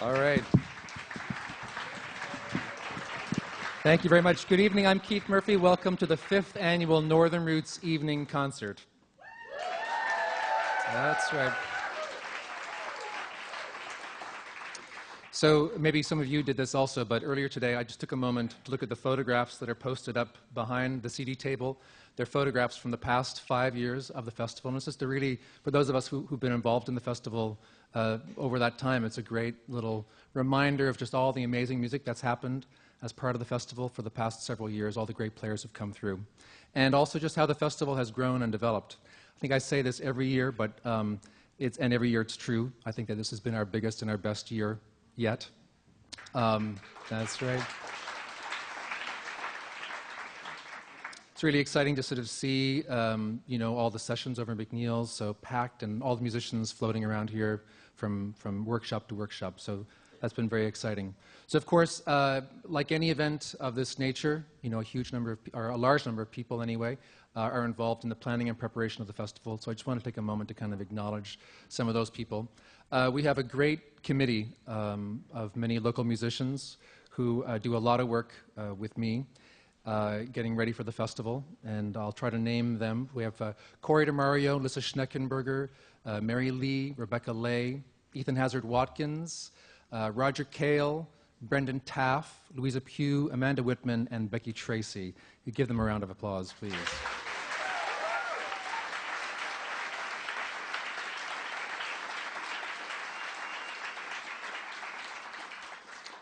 All right. Thank you very much. Good evening. I'm Keith Murphy. Welcome to the 5th annual Northern Roots Evening Concert. That's right. So maybe some of you did this also, but earlier today I just took a moment to look at the photographs that are posted up behind the CD table. They're photographs from the past 5 years of the festival. And it's just a really, for those of us who've been involved in the festival over that time, it's a great little reminder of just all the amazing music that's happened as part of the festival for the past several years. All the great players have come through. And also just how the festival has grown and developed. I think I say this every year, but and every year it's true. I think that this has been our biggest and our best year yet. That's right. It's really exciting to sort of see, all the sessions over in McNeil's, so packed, and all the musicians floating around here from workshop to workshop. So that's been very exciting. So of course, like any event of this nature, a large number of people anyway, are involved in the planning and preparation of the festival. So I just want to take a moment to kind of acknowledge some of those people. We have a great committee of many local musicians who do a lot of work with me getting ready for the festival, and I'll try to name them. We have Corey DeMario, Lissa Schneckenberger, Mary Lee, Rebecca Lay, Ethan Hazard-Watkins, Roger Kale, Brendan Taff, Louisa Pugh, Amanda Whitman, and Becky Tracy. You give them a round of applause, please.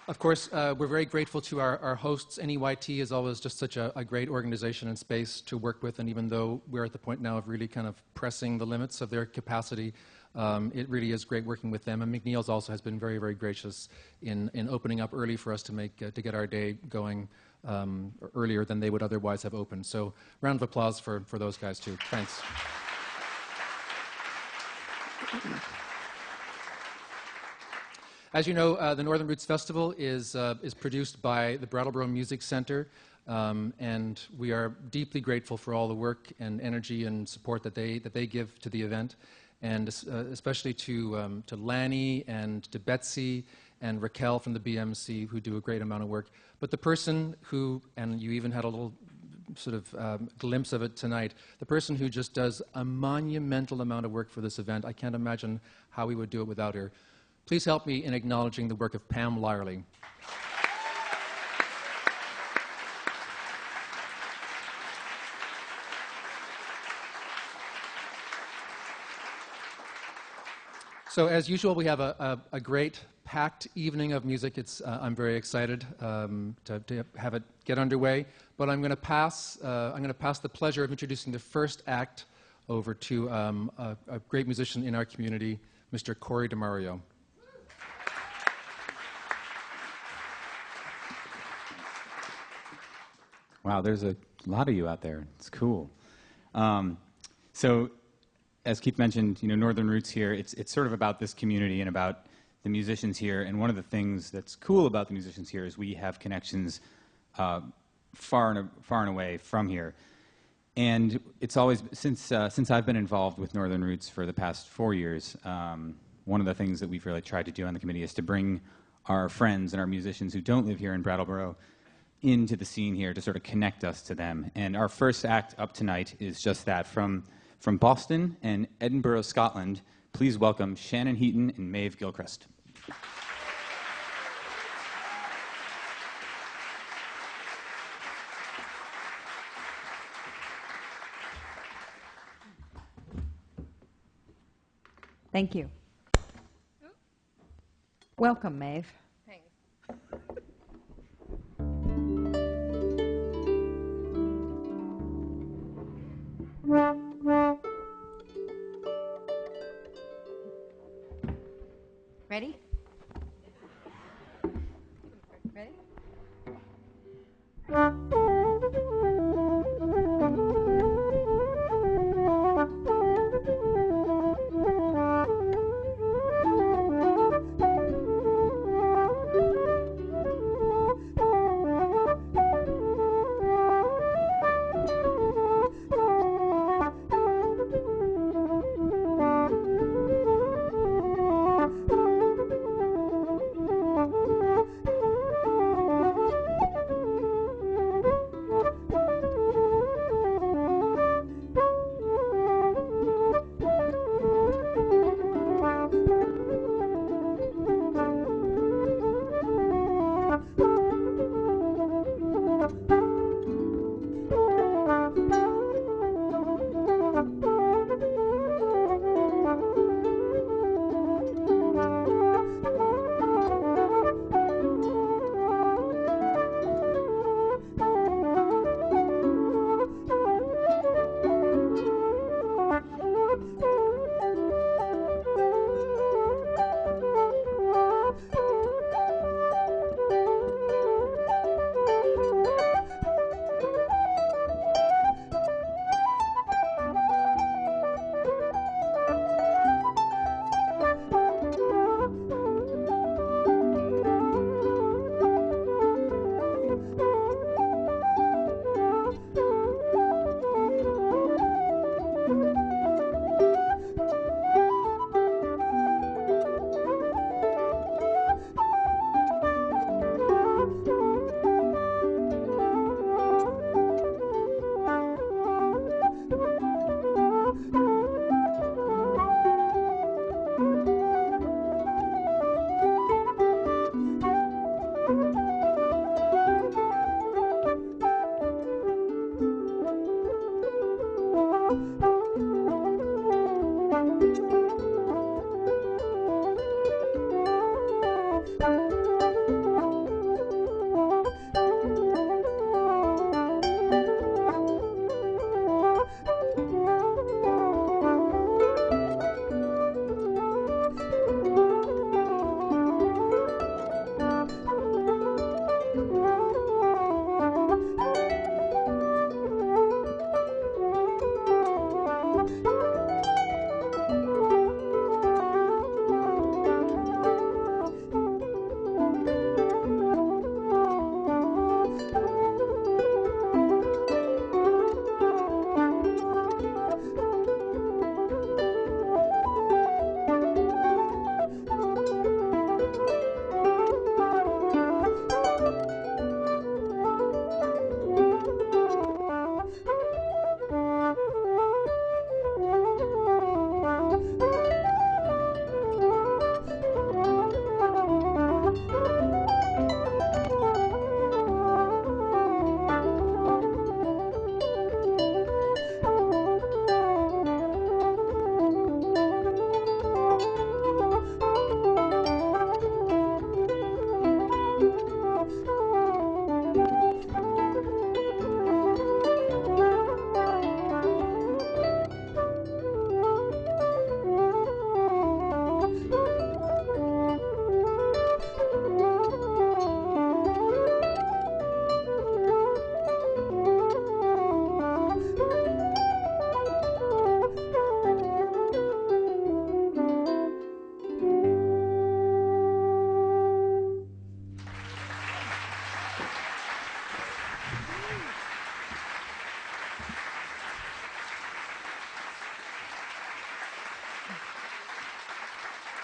Of course, we're very grateful to our hosts. NEYT is always just such a great organization and space to work with, and even though we're at the point now of really kind of pressing the limits of their capacity, it really is great working with them. And McNeil's also has been very, very gracious in opening up early for us to get our day going earlier than they would otherwise have opened. So round of applause for those guys too. Thanks. As you know, the Northern Roots Festival is produced by the Brattleboro Music Center, and we are deeply grateful for all the work and energy and support that they give to the event, and especially to Lanny and to Betsy and Raquel from the BMC, who do a great amount of work. But the person who, and you even had a little sort of glimpse of it tonight, the person who just does a monumental amount of work for this event, I can't imagine how we would do it without her. Please help me in acknowledging the work of Pam Lyerly. So as usual, we have a great packed evening of music. I'm very excited to have it get underway. But I'm going to pass the pleasure of introducing the first act over to a great musician in our community, Mr. Corey DeMario. Wow, there's a lot of you out there. It's cool. So, as Keith mentioned, Northern Roots here, it's sort of about this community and about the musicians here. And one of the things that's cool about the musicians here is we have connections far and away from here. And it's always, since I've been involved with Northern Roots for the past 4 years, one of the things that we've really tried to do on the committee is to bring our friends and our musicians who don't live here in Brattleboro into the scene here to sort of connect us to them. And our first act up tonight is just that. From Boston and Edinburgh, Scotland, please welcome Shannon Heaton and Maeve Gilchrist. Thank you. Welcome, Maeve. Thanks. Ready? Ready?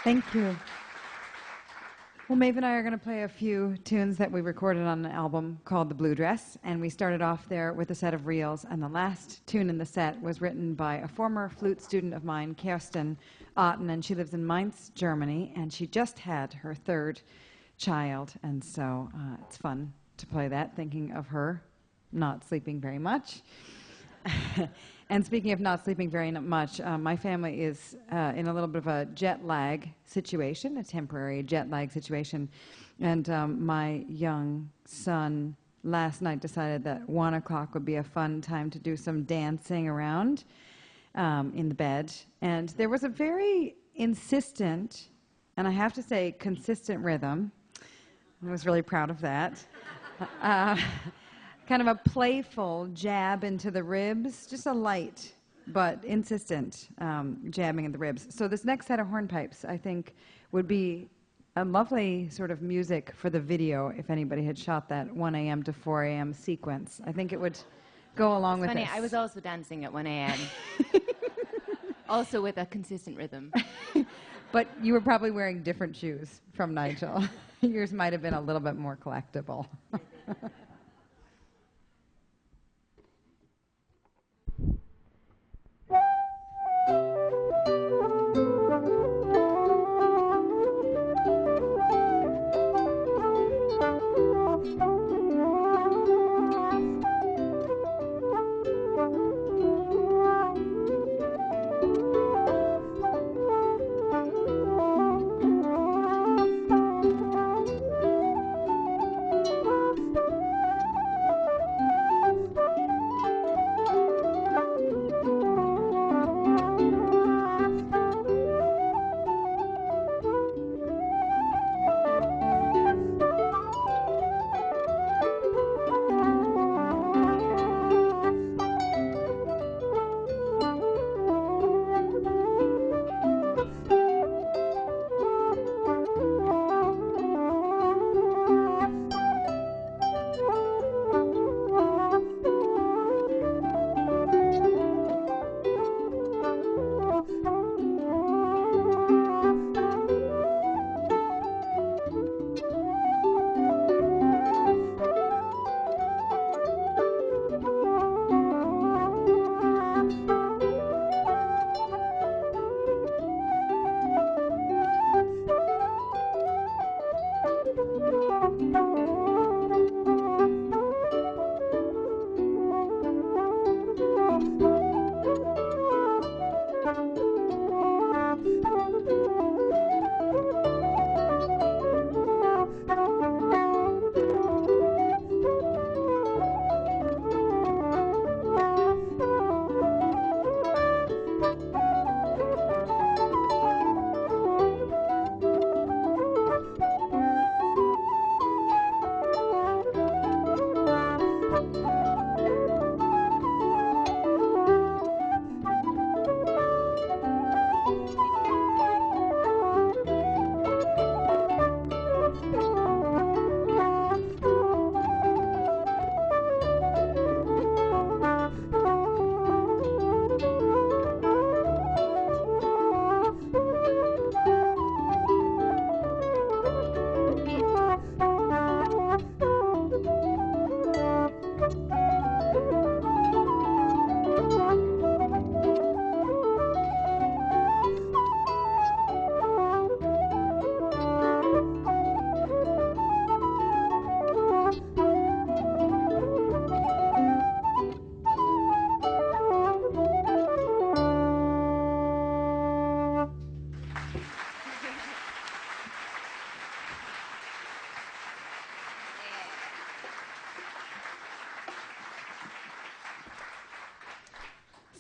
Thank you. Well, Maeve and I are going to play a few tunes that we recorded on an album called The Blue Dress, and we started off there with a set of reels, and the last tune in the set was written by a former flute student of mine, Kirsten Otten, and she lives in Mainz, Germany, and she just had her third child, and so it's fun to play that, thinking of her not sleeping very much. And speaking of not sleeping very much, my family is in a little bit of a jet lag situation, a temporary jet lag situation. And my young son last night decided that 1 o'clock would be a fun time to do some dancing around in the bed. And there was a very insistent, and I have to say consistent rhythm. I was really proud of that. Kind of a playful jab into the ribs, just a light but insistent jabbing in the ribs. So this next set of hornpipes, I think, would be a lovely sort of music for the video if anybody had shot that 1 a.m. to 4 a.m. sequence. I think it would go along with Funny, this. I was also dancing at 1 a.m. Also with a consistent rhythm. But you were probably wearing different shoes from Nigel. Yours might have been a little bit more collectible.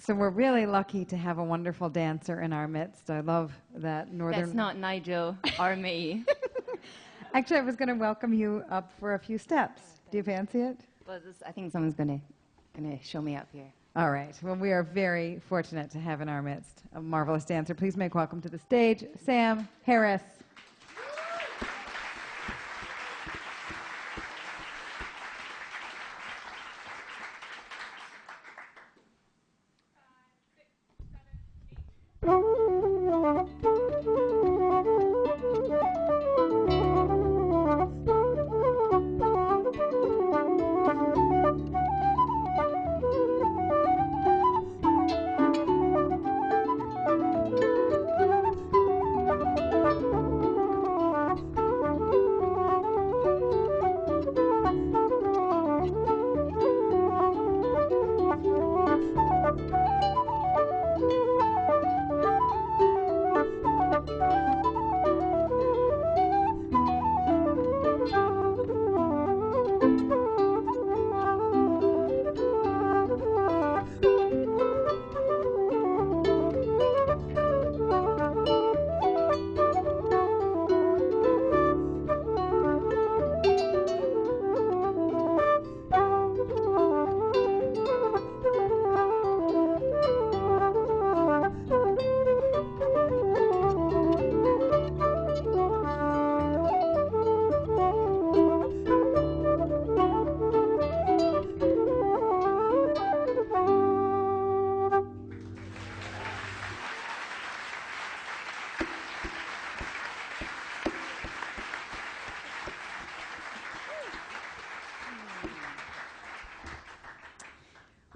So we're really lucky to have a wonderful dancer in our midst. I love that northern. That's not Nigel or me. Actually, I was going to welcome you up for a few steps. Do you fancy it? Well, I think someone's gonna show me up here. All right. Well, we are very fortunate to have in our midst a marvelous dancer. Please make welcome to the stage, Sam Harris.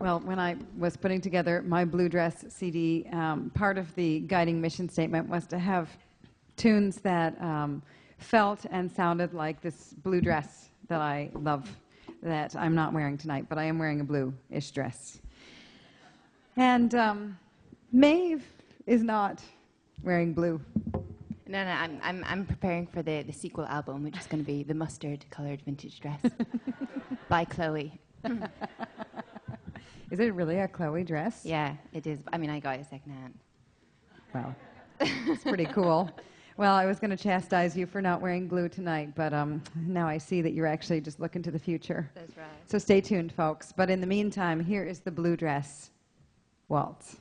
Well, when I was putting together my Blue Dress CD, part of the guiding mission statement was to have tunes that felt and sounded like this blue dress that I love, that I'm not wearing tonight, but I am wearing a blue-ish dress. And Maeve is not wearing blue. No, I'm preparing for the sequel album, which is going to be the mustard-colored vintage dress by Chloe. Is it really a Chloe dress? Yeah, it is. I mean, I got it secondhand. Wow. It's pretty cool. Well, I was going to chastise you for not wearing blue tonight, but now I see that you're actually just looking to the future. That's right. So stay tuned, folks. But in the meantime, here is the Blue Dress Waltz.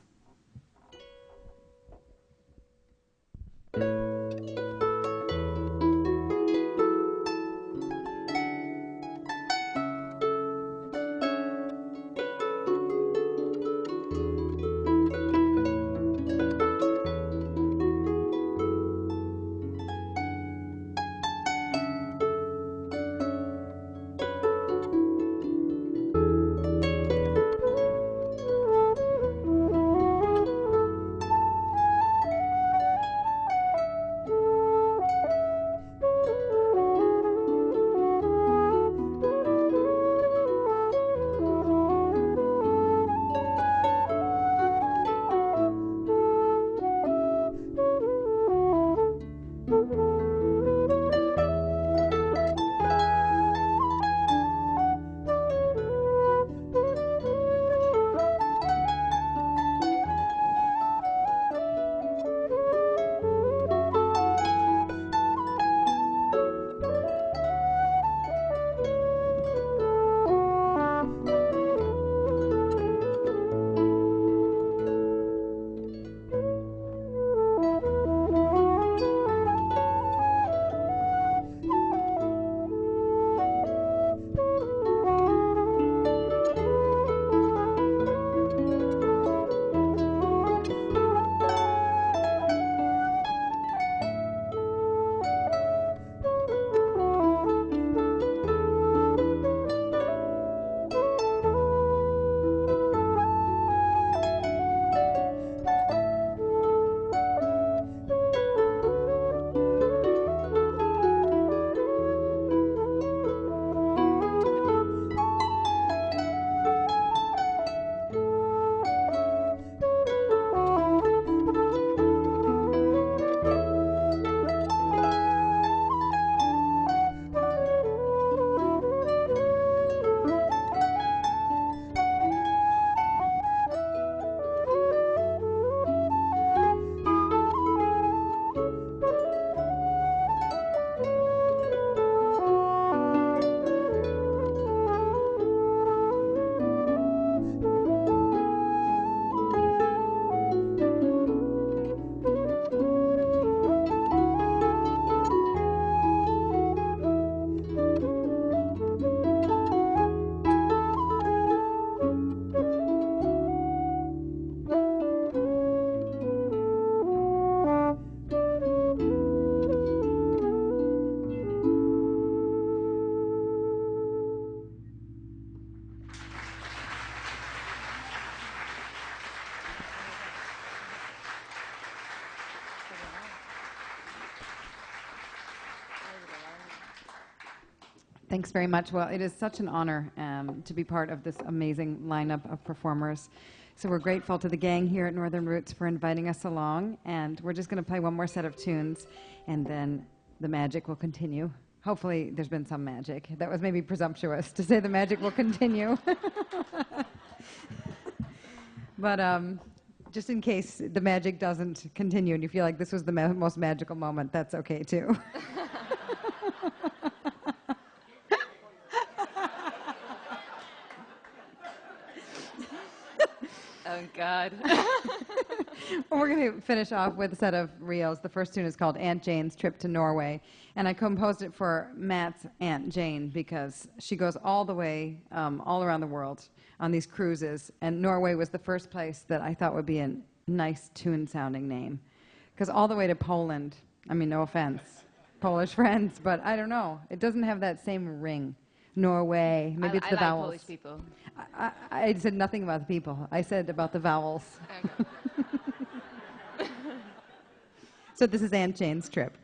Thanks very much. Well, it is such an honor to be part of this amazing lineup of performers. So we're grateful to the gang here at Northern Roots for inviting us along, and we're just going to play one more set of tunes, and then the magic will continue. Hopefully there's been some magic. That was maybe presumptuous to say the magic will continue. But just in case the magic doesn't continue and you feel like this was the most magical moment, that's okay too. Oh, God. Well, we're going to finish off with a set of reels. The first tune is called Aunt Jane's Trip to Norway. And I composed it for Matt's Aunt Jane because she goes all the way, all around the world on these cruises. And Norway was the first place that I thought would be a nice tune-sounding name. Because all the way to Poland, I mean, no offense, Polish friends, but I don't know. It doesn't have that same ring. Norway, maybe it's the I vowels. like Polish people. I said nothing about the people. I said about the vowels. Okay. So this is Aunt Jane's Trip.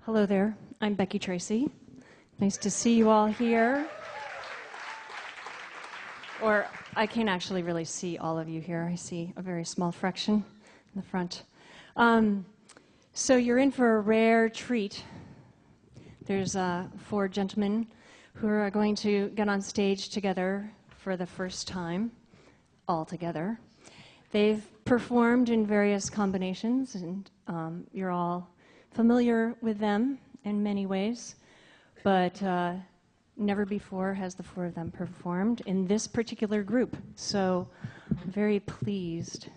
Hello there. I'm Becky Tracy. Nice to see you all here. Or I can't actually really see all of you here. I see a very small fraction in the front. So you're in for a rare treat. There's 4 gentlemen who are going to get on stage together for the first time, all together. They've performed in various combinations, and you're all familiar with them in many ways, but never before has the 4 of them performed in this particular group. So I'm very pleased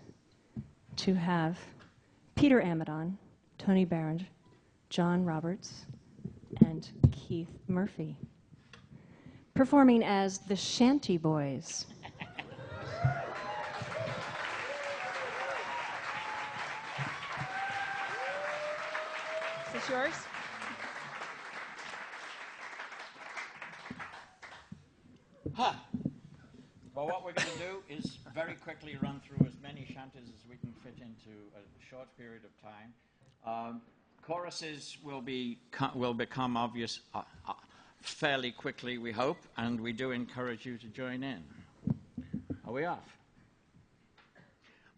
to have Peter Amidon, Tony Barron, John Roberts, and Keith Murphy performing as the Shanty Boys. Is this yours? Well, what we're going to do is very quickly run through as many shanties as we can fit into a short period of time. Choruses will become obvious fairly quickly, we hope, and we do encourage you to join in. Are we off?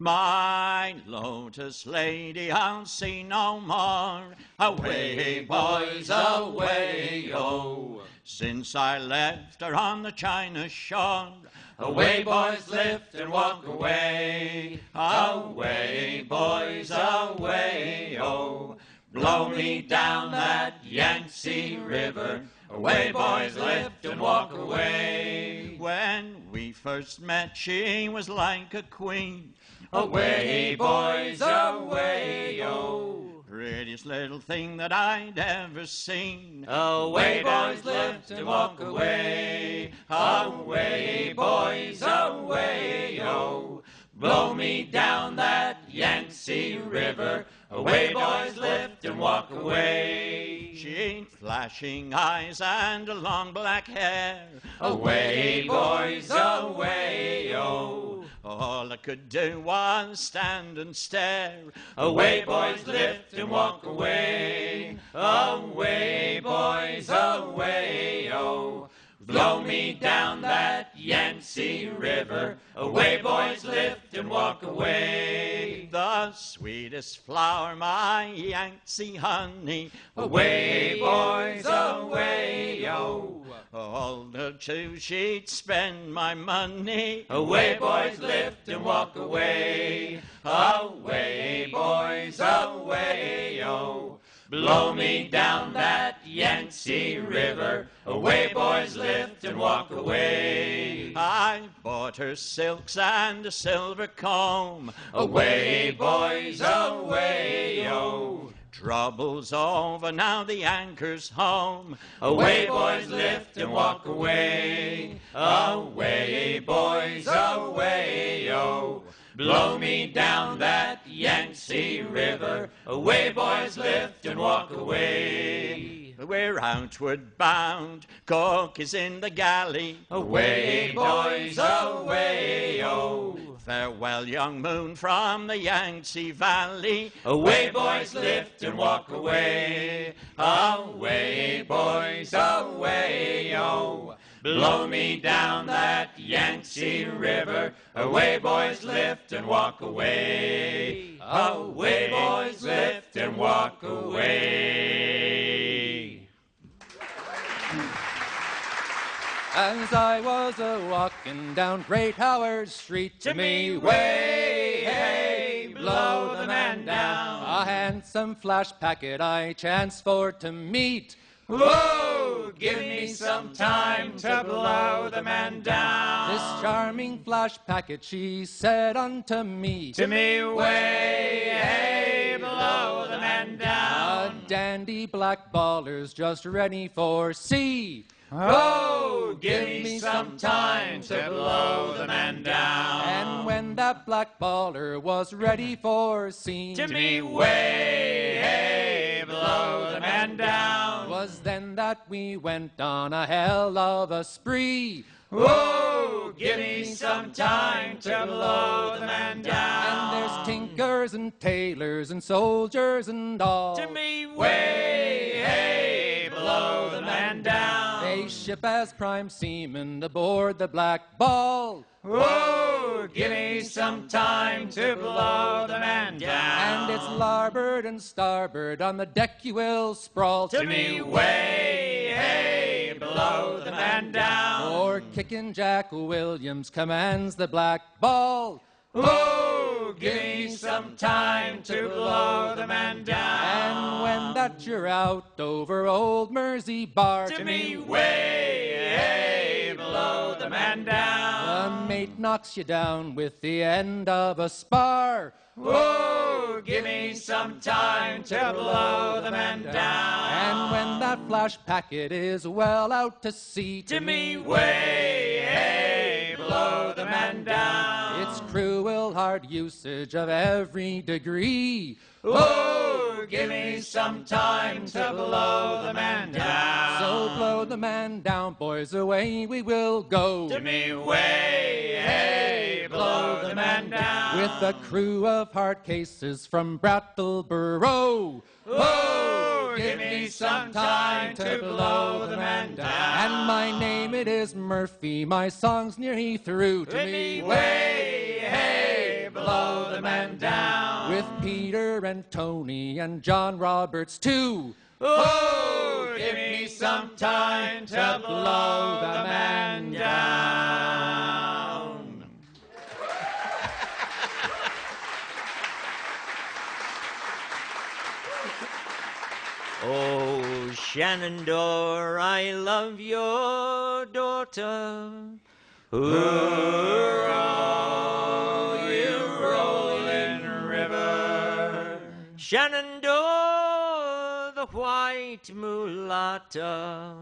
My lotus lady, I'll see no more. Away, boys, away, oh. Since I left her on the China shore, away, boys, lift and walk away. Away, boys, away, oh. Blow me down that Yangtze River. Away, boys, lift and walk away. When we first met, she was like a queen. Away, boys, away, oh. Prettiest little thing that I'd ever seen. Away, boys, lift and walk away. Away, boys, away, oh. Blow me down that Yangtze River. Away, boys, lift and walk away. She'd flashing eyes and long black hair. Away, boys, away, oh. All I could do was stand and stare. Away, boys, lift and walk away. Away, boys, away, oh. Blow me down that Yangtze River. Away, boys, lift and walk away. The sweetest flower, my Yangtze honey. Away, boys, away, oh. All the two she'd spend my money. Away, boys, lift and walk away. Away, boys, away, oh. Blow me down that Yangtze River. Away, boys, lift and walk away. I bought her silks and a silver comb. Away, boys, away, oh. Trouble's over, now the anchor's home. Away, boys, lift and walk away. Away, boys, away, oh. Blow me down that Yangtze River. Away, boys, lift and walk away. We're outward bound, Cork is in the galley. Away, boys, away, oh. Farewell, young moon from the Yangtze Valley. Away, boys, lift and walk away. Away, boys, away, oh. Blow me down that Yangtze River. Away, boys, lift and walk away. Away, boys, lift and walk away. As I was a-walking down Great Howard Street, to me, way, hey, blow the man down. A handsome flash packet I chanced for to meet. Whoa, give me some time to blow the man down. This charming flash packet she said unto me, To me, way, hey, blow the man down. a dandy black baller's just ready for sea. Oh, give me some time to blow the man down. And when that black baller was ready for sea, To me, way, hey, blow the man down. was then that we went on a hell of a spree. Whoa, Whoa, give me some time to blow the man down. And there's tinkers and tailors and soldiers and all. To me, way, hey, blow the man down. They ship as prime seamen aboard the Black Ball. Whoa, give me some time to blow the man down. And it's larboard and starboard on the deck you will sprawl. To me, way, hey, blow the man down. For Kickin' Jack Williams commands the Black Ball. Whoa, give me some time to blow the man down. And when that you're out over old Mersey Bar, To me, way, hey, blow the man down. the mate knocks you down with the end of a spar. Whoa, give me some time to blow the man down. And when that flash packet is well out to sea, To me, way, hey, blow the man down. it's cruel hard usage of every degree. Whoa, give me some time to blow the man down. So blow the man down, boys, away we will go. To me, way, hey, blow the man down. With a crew of hard cases from Brattleboro. Whoa, give me some time to blow the man down. And my name it is Murphy, my song's nearly through. To me, way, hey, blow the man down. With Peter and Tony and John Roberts too. Oh, give me some time to blow the man down. Oh, Shenandoah, I love your daughter. Hurrah, you rolling river. Shenandoah, the white mulatta.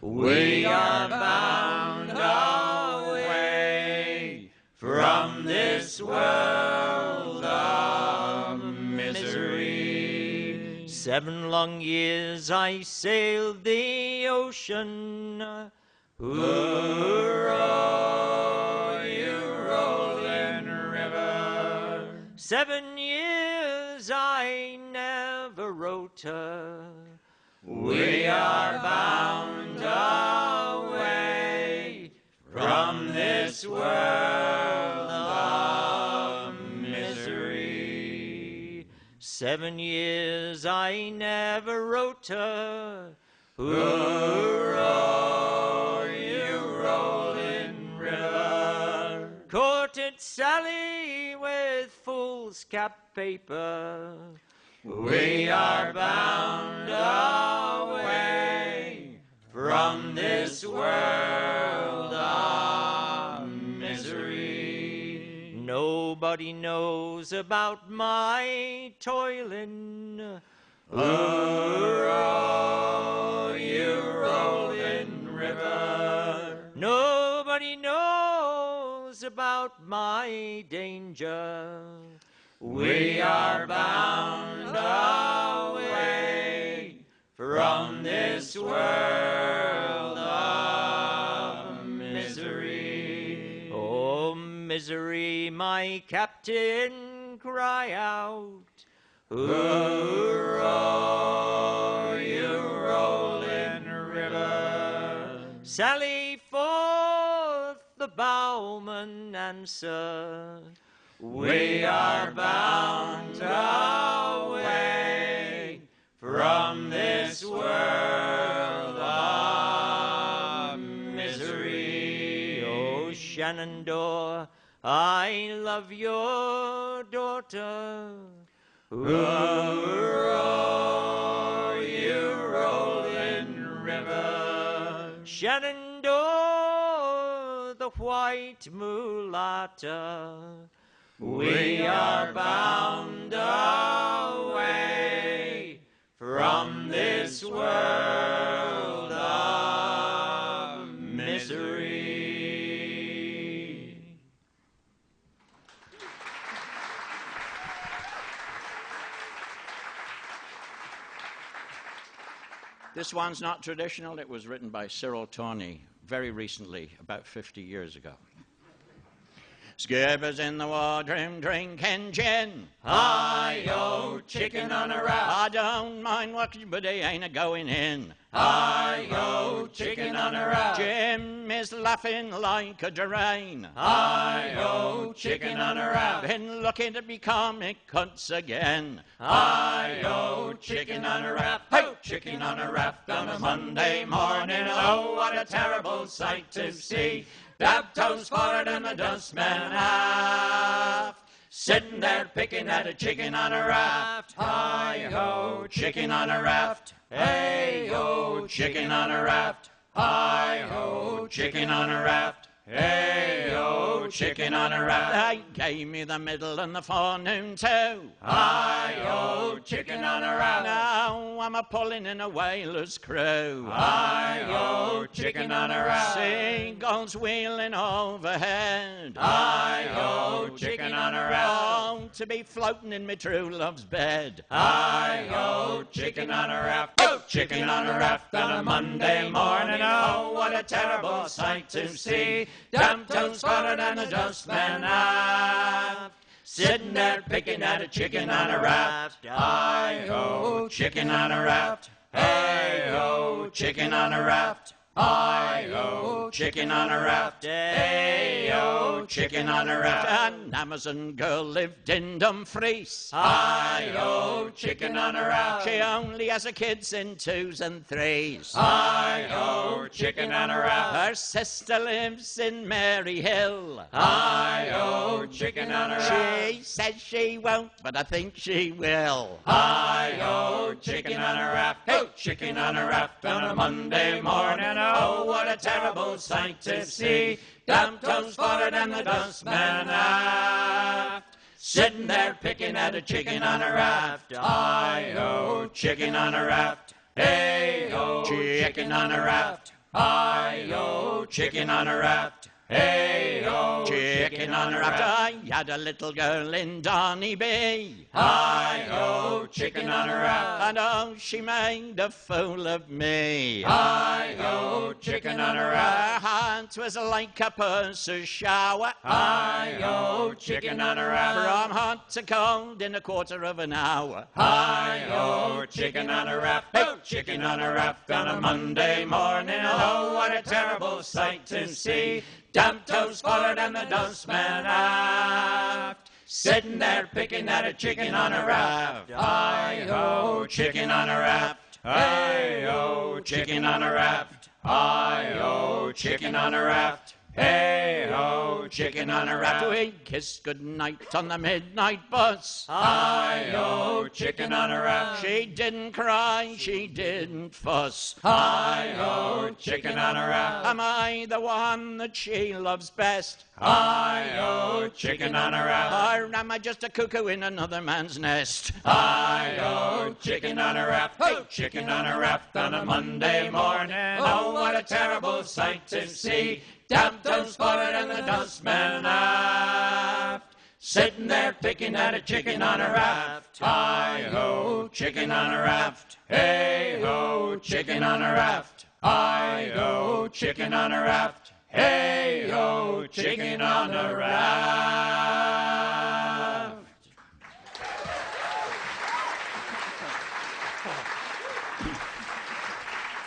We are bound away from this world of misery. 7 long years I sailed the ocean. Hurrah, you rolling river. 7 years I never wrote her. We are bound away from this world of misery. 7 years I never wrote her. Hurrah, you rolling river. Courted Sally with foolscap paper. We are bound away from this world of misery. Nobody knows about my toiling. Hurrah, you rolling river. Nobody knows about my danger. We are bound away from this world of misery. Oh, misery, my captain, cry out. Hurrah, you rolling river. Sally forth, the bowman answer. We are bound away from this world of misery. Oh, Shenandoah, I love your daughter. Hurrah, you rolling river. Shenandoah, the white mulatta. We are bound away from this world of misery. This one's not traditional. It was written by Cyril Tawney. very recently, about 50 years ago. Skippers in the wardroom drinking gin. Hi-yo, chicken on a raft. I don't mind watching, but they ain't a-going in. Hi-yo, chicken on a raft. Jim is laughing like a drain. Hi-yo, chicken on a raft. Been looking to be comic cuts again. Hi-yo, chicken on a raft. Hey, chicken on a raft on a Monday morning. Oh, what a terrible sight to see. Dab toes forward and the dustman aft. Sitting there picking at a chicken on a raft. Hi-ho, chicken on a raft. Hey-ho, chicken on a raft. Hi-ho, chicken on a raft. Hey-ho, chicken on a raft. They gave me the middle and the forenoon too. Hi-ho, chicken on a raft. Now I'm a-pulling in a whaler's crew. Hi-ho, chicken on a raft. Seagulls wheeling overhead. Hi-ho, chicken on a raft. Oh, to be floating in my true love's bed. Hi-ho, chicken on a raft. Oh, chicken on a raft on a Monday morning. Oh, what a terrible sight to see. Damn toes forward and the dustman aft. Sitting there picking at a chicken on a raft. Hi-ho, chicken on a raft. Hey-ho, chicken on a raft. Hi-ho, chicken on a raft. Hey-ho, chicken on a raft. An Amazon girl lived in Dumfries. Hi-ho, chicken on a raft. She only has her kids in 2s and 3s. Hi-ho, chicken on a raft. Her sister lives in Maryhill. Hi-ho, chicken on a raft. She says she won't, but I think she will. Hi-ho, chicken on a raft. Hey, chicken on a raft on a Monday morning. Oh, what a terrible sight to see. Damn toes forward and the dustman aft. Sitting there picking at a chicken on a raft. Hi-ho, chicken on a raft. Hey-ho, chicken on a raft. Hi-ho, chicken on a raft. Hey-ho, chicken on a raft. I had a little girl in Donny Hi-ho, chicken on a raft. and oh, she made a fool of me. Hi-ho, chicken on a Her raft. hand was like a purser's shower. Hi-ho, chicken on a raft. From hot to cold in a quarter of an hour. Hi-ho, chicken on a raft. Oh, chicken on a raft on a Monday morning. Oh, what a terrible sight to see. Damn toes forward and the dustman aft. Sitting there picking at a chicken on a raft. Hi-ho, chicken on a raft. Hey-ho, chicken on a raft. Hi-ho, chicken on a raft. Hey-ho, chicken on a raft. We kissed goodnight on the midnight bus. Hi-ho, chicken on a raft. She didn't cry, she didn't fuss. Hi-ho, chicken on a raft. Am I the one that she loves best? Hi-ho, chicken on a raft. Or am I just a cuckoo in another man's nest? Hi-ho, chicken on a raft. Oh, chicken on a raft on a Monday morning. Oh, what a terrible sight to see. Damn toes forward and the dustman aft. Sitting there picking at a chicken on a raft. Hi-ho, chicken on a raft. Hey-ho, chicken on a raft. Hi-ho, chicken on a raft. Hey-ho, chicken on a raft.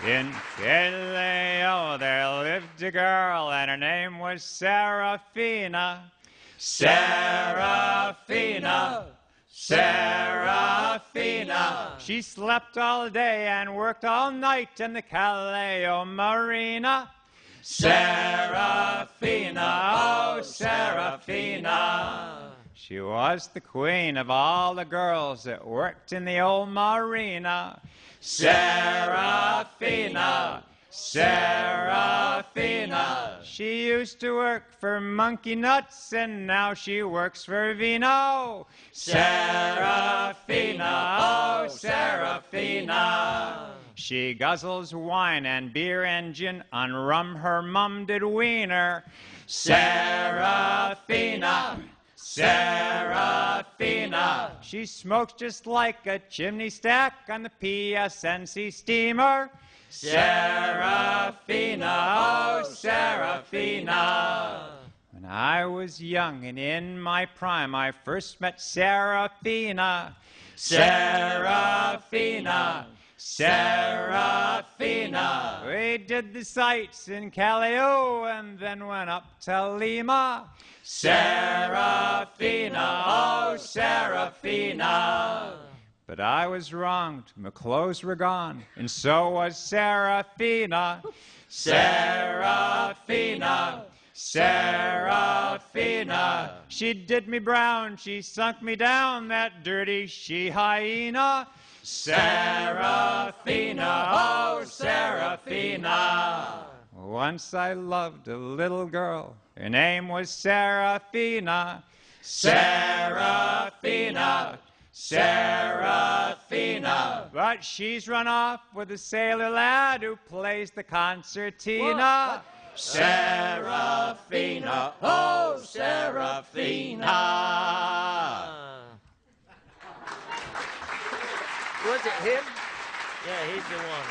In Chile, oh, there lived a girl, and her name was Serafina. Serafina, Serafina. She slept all day and worked all night in the Callao Marina. Serafina, oh, Serafina. She was the queen of all the girls that worked in the old marina. Serafina, Serafina. She used to work for Monkey Nuts, and now she works for Vino. Serafina, oh, Serafina. She guzzles wine and beer and gin, on rum her mum did wiener. Serafina, Serafina. She smokes just like a chimney stack on the PSNC steamer. Serafina, oh, Serafina. When I was young and in my prime, I first met Serafina. Serafina, Serafina. We did the sights in Callao and then went up to Lima. Serafina, oh, Serafina. But I was wronged, my clothes were gone, and so was Serafina. Serafina, Serafina. She did me brown, she sunk me down, that dirty she-hyena. Serafina, oh, Serafina. Once I loved a little girl, her name was Serafina. Serafina, Serafina. But she's run off with a sailor lad who plays the concertina. Serafina, oh, Serafina. Was it him? Yeah, he's the one.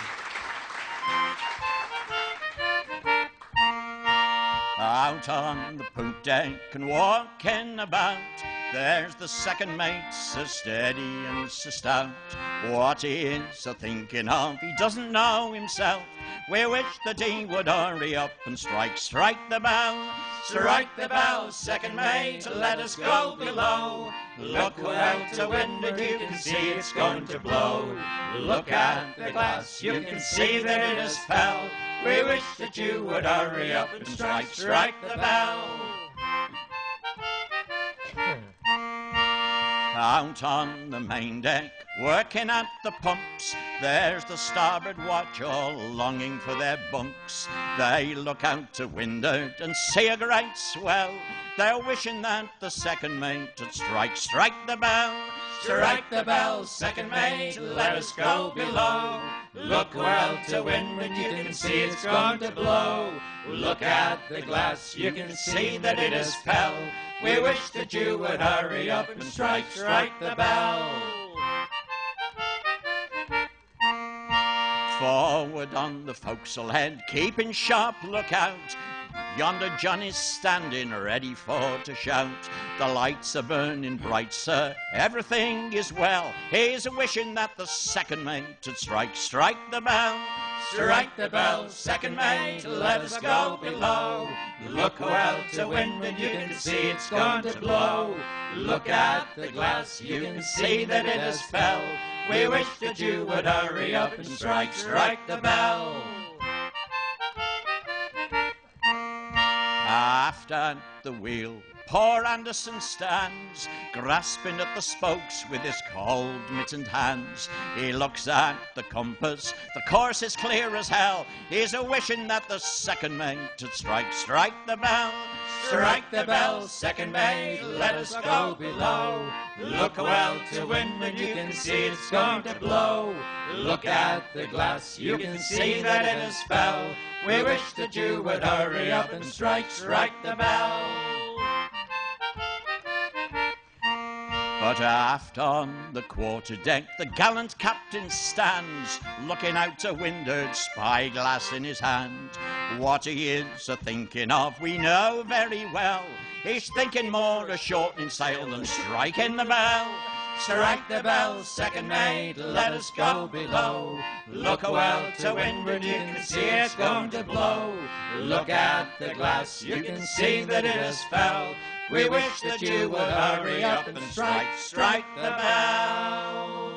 Out on the poop deck and walking about, there's the second mate, so steady and so stout. What he is a-thinking of, he doesn't know himself. We wish that he would hurry up and strike the bell. Strike the bell, second mate, let us go below. Look out the window, you can see it's going to blow. Look at the glass, you can see that it has fell. We wish that you would hurry up and strike the bell. Out on the main deck, working at the pumps, there's the starboard watch all longing for their bunks. They look out to windward and see a great swell. They're wishing that the second mate would strike the bell. Strike the bell, second mate, let us go below. Look well to windward, you can see it's going to blow. Look at the glass, you can see that it has fell. We wish that you would hurry up and strike the bell. Forward on the forecastle head, keeping sharp lookout. Yonder Johnny's standing ready for to shout. The lights are burning bright, sir, everything is well. He's a-wishing that the second mate would strike the bell. Strike the bell, second mate, let us go below. Look well to windward, you can see it's going to blow. Look at the glass, you can see that it has fell. We wish that you would hurry up and strike the bell. Aft at the wheel, poor Anderson stands, grasping at the spokes with his cold mittened hands. He looks at the compass, the course is clear as hell. He's a-wishing that the second mate would strike the bell. Strike the bell, second mate, let us go below. Look well to windward, you can see it's going to blow. Look at the glass, you can see that it has fell. We wish that you would hurry up and strike the bell. But aft on the quarter deck, the gallant captain stands, looking out to windward, spyglass in his hand. What he is a-thinking of, we know very well. He's thinking more of shortening sail than striking the bell. Strike the bell, second mate, let us go below. Look well to windward, you can see it's going to blow. Look at the glass, you can see that it has fell. We wish that you would hurry up and strike the bell.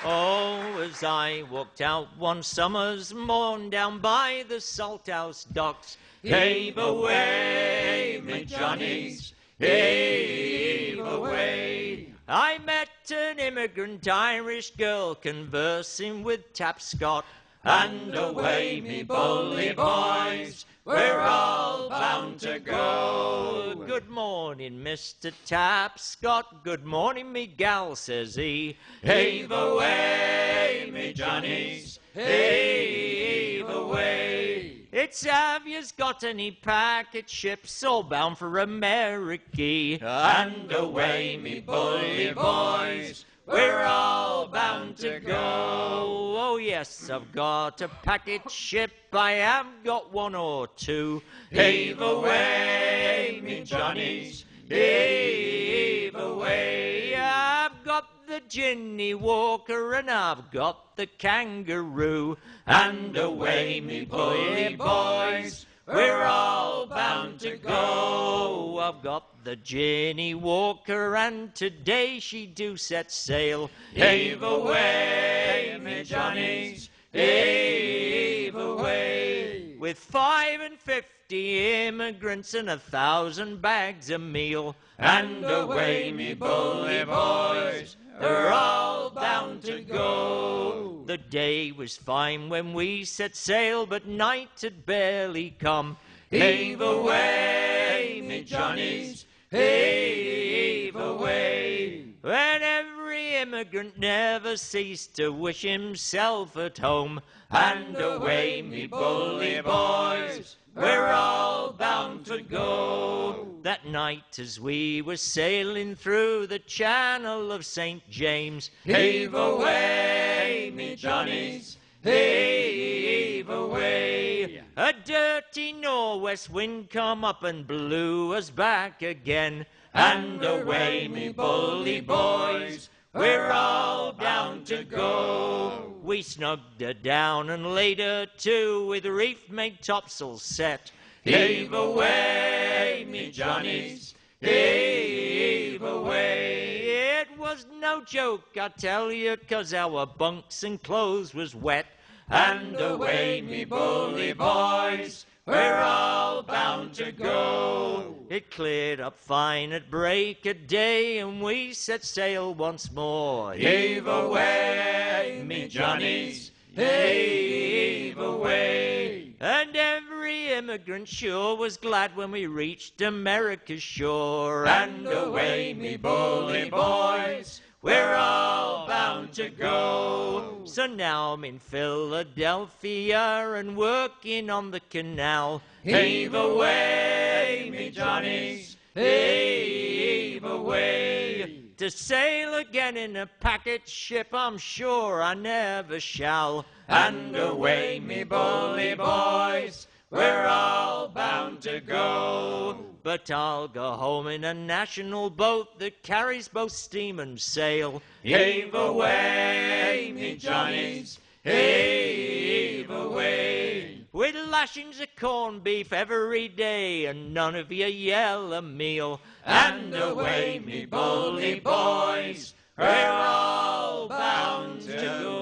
Oh, as I walked out one summer's morn down by the Salthouse docks, Heave away, me Johnnies, heave away. I met an immigrant Irish girl conversing with Tapscott. And away, me bully boys, we're all bound to go. Good morning, Mr. Tapscott. Good morning, me gal, says he. Heave away, me Johnnies, heave away. It It's have yous got any packet ships all bound for America? And away, me bully boys, we're all bound to go. Oh, yes, I've got a packet ship, I have got one or two. Heave away, me Johnnies, heave away. I've got the Ginny Walker and I've got the Kangaroo. And away, me bully boys, we're all bound to go. I've got the Ginny Walker and today she do set sail. Heave away, me Johnnies, heave away. With 55 immigrants and 1,000 bags of meal. And away, me bully boys, we're all bound to go. The day was fine when we set sail, but night had barely come. Heave away, me Johnnies, heave away. When every immigrant never ceased to wish himself at home. And away, me bully boys, we're all bound to go. That night as we were sailing through the channel of St. James. Heave away, me Johnnies, heave away. A dirty nor'west wind come up and blew us back again. And away, me bully boys, we're all bound to go. We snugged her down and laid her to with reef made topsail set. Heave away, me Johnnies, heave away. It was no joke, I tell you, 'cause our bunks and clothes was wet. And away, me bully boys, we're all bound to go. It cleared up fine at break of day and we set sail once more. Heave away, me Johnnies, heave away. And every immigrant sure was glad when we reached America's shore. And away, me bully boys, we're all bound to go. So now I'm in Philadelphia and working on the canal. Heave away, me Johnnies, heave away. To sail again in a packet ship, I'm sure I never shall. And away, me bully boys, we're all bound to go. But I'll go home in a national boat that carries both steam and sail. Heave away, me Johnnies, heave away. With lashings of corned beef every day and none of your yellow meal. And away, me bully boys, we're all bound to go.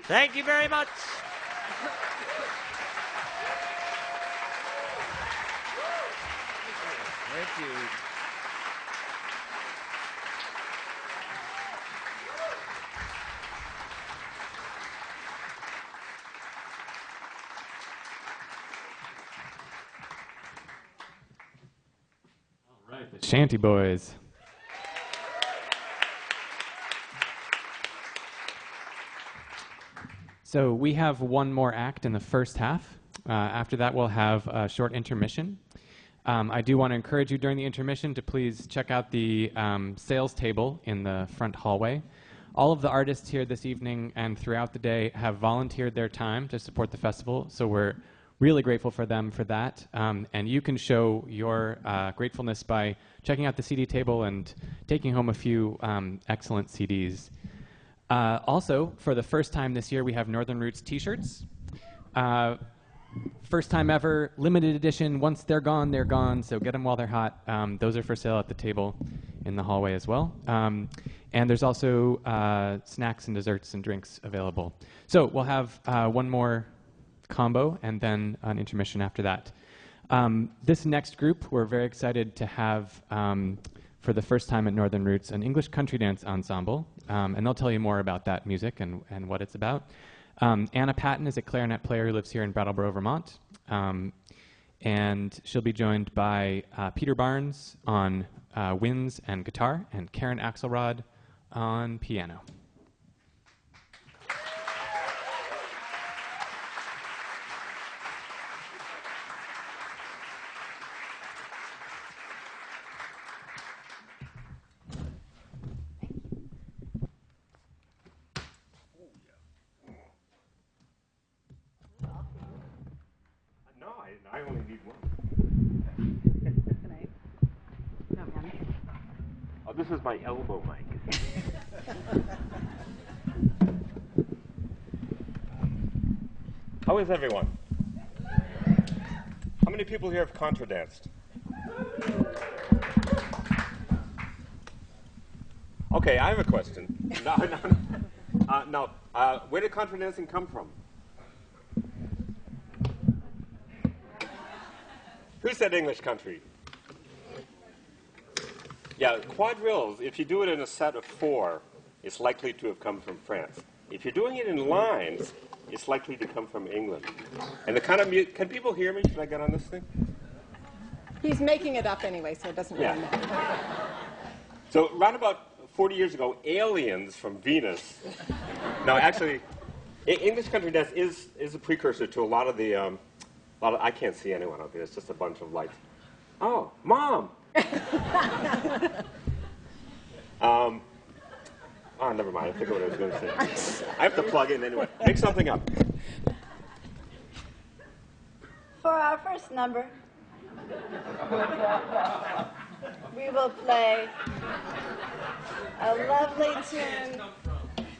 Thank you very much. Thank you. The Shanty Boys. So we have one more act in the first half. After that, we'll have a short intermission. I do want to encourage you during the intermission to please check out the sales table in the front hallway. All of the artists here this evening and throughout the day have volunteered their time to support the festival, so we're really grateful for them for that. And you can show your gratefulness by checking out the CD table and taking home a few excellent CDs. Also, for the first time this year, we have Northern Roots t-shirts. First time ever, limited edition. Once they're gone, so get them while they're hot. Those are for sale at the table in the hallway as well. And there's also snacks and desserts and drinks available. So we'll have one more combo and then an intermission after that. This next group, we're very excited to have, for the first time at Northern Roots, an English country dance ensemble. And they'll tell you more about that music and what it's about. Anna Patton is a clarinet player who lives here in Brattleboro, Vermont. And she'll be joined by Peter Barnes on winds and guitar, and Karen Axelrod on piano. need one. Oh, this is my elbow mic. How is everyone? How many people here have contra danced? Okay, I have a question. Where did contra dancing come from? Who said English country? Yeah, quadrilles, if you do it in a set of 4, it's likely to have come from France. If you're doing it in lines, it's likely to come from England. And the kind of can people hear me? Should I get on this thing? He's making it up anyway, so it doesn't really matter. So around about 40 years ago, aliens from Venus. No, actually, English country dance is a precursor to a lot of the. I can't see anyone out there. It's just a bunch of lights. Oh, Mom. Never mind. I think what I was going to say. I have to plug in anyway. Make something up. For our first number, we will play a lovely tune.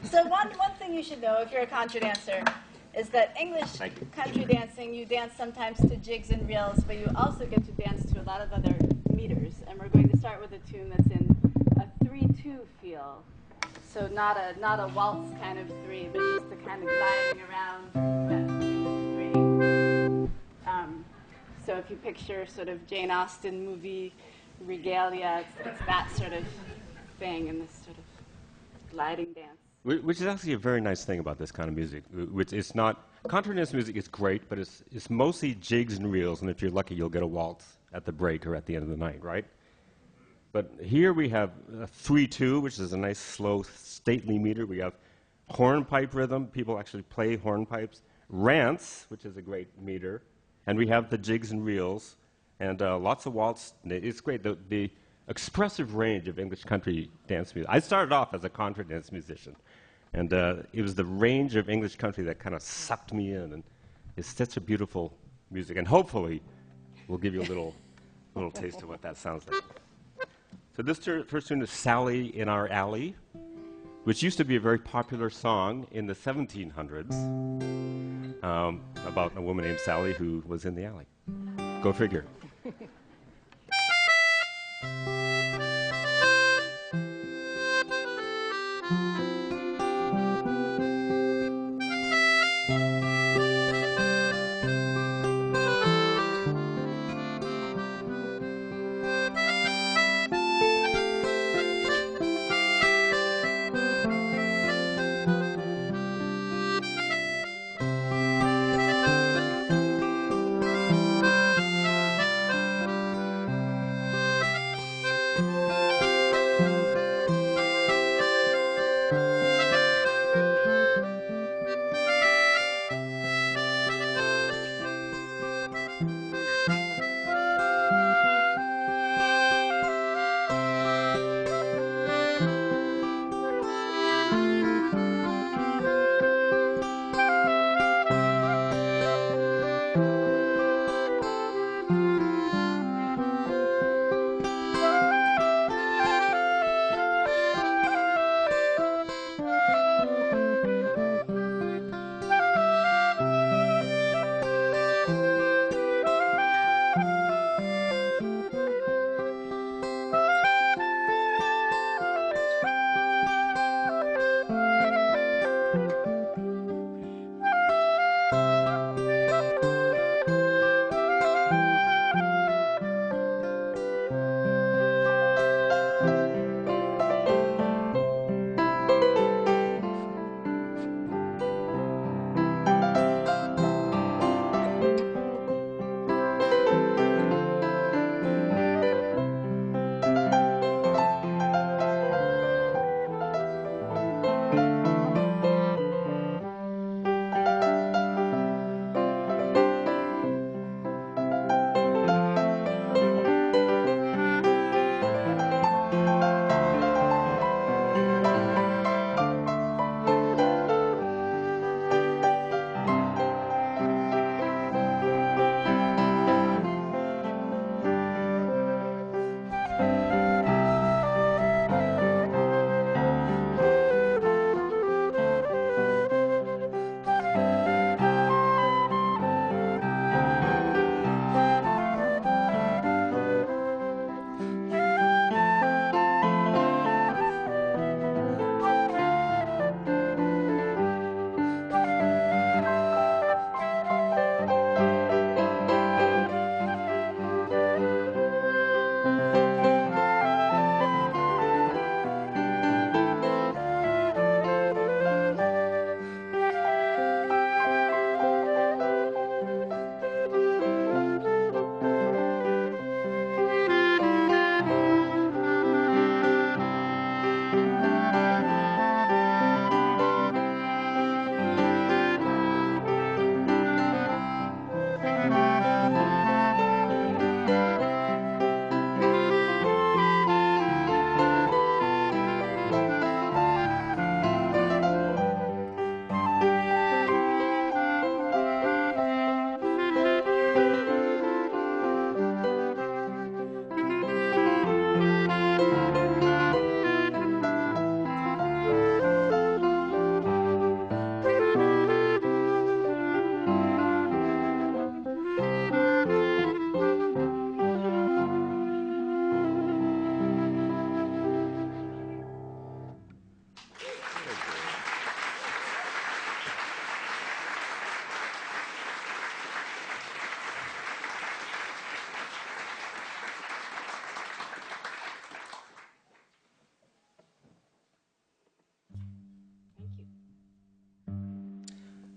So one thing you should know if you're a contra dancer is that English country dancing, you dance sometimes to jigs and reels, but you also get to dance to a lot of other meters. And we're going to start with a tune that's in a 3-2 feel. So not a waltz kind of 3, but just the kind of gliding around kind of 3. So if you picture sort of Jane Austen movie regalia, it's that sort of thing in this sort of gliding dance. Which is actually a very nice thing about this kind of music. Which it's not contra dance music is great, but it's mostly jigs and reels, and if you're lucky, you'll get a waltz at the break or at the end of the night, right? But here we have a 3-2, which is a nice, slow, stately meter. We have hornpipe rhythm. People actually play hornpipes. Rance, which is a great meter. And we have the jigs and reels, and lots of waltz. It's great. The expressive range of English country dance music. I started off as a contra dance musician, and it was the range of English country that kind of sucked me in, and it's such a beautiful music. And hopefully, we'll give you a little taste of what that sounds like. So this first tune is Sally in Our Alley, which used to be a very popular song in the 1700s about a woman named Sally who was in the alley. Go figure.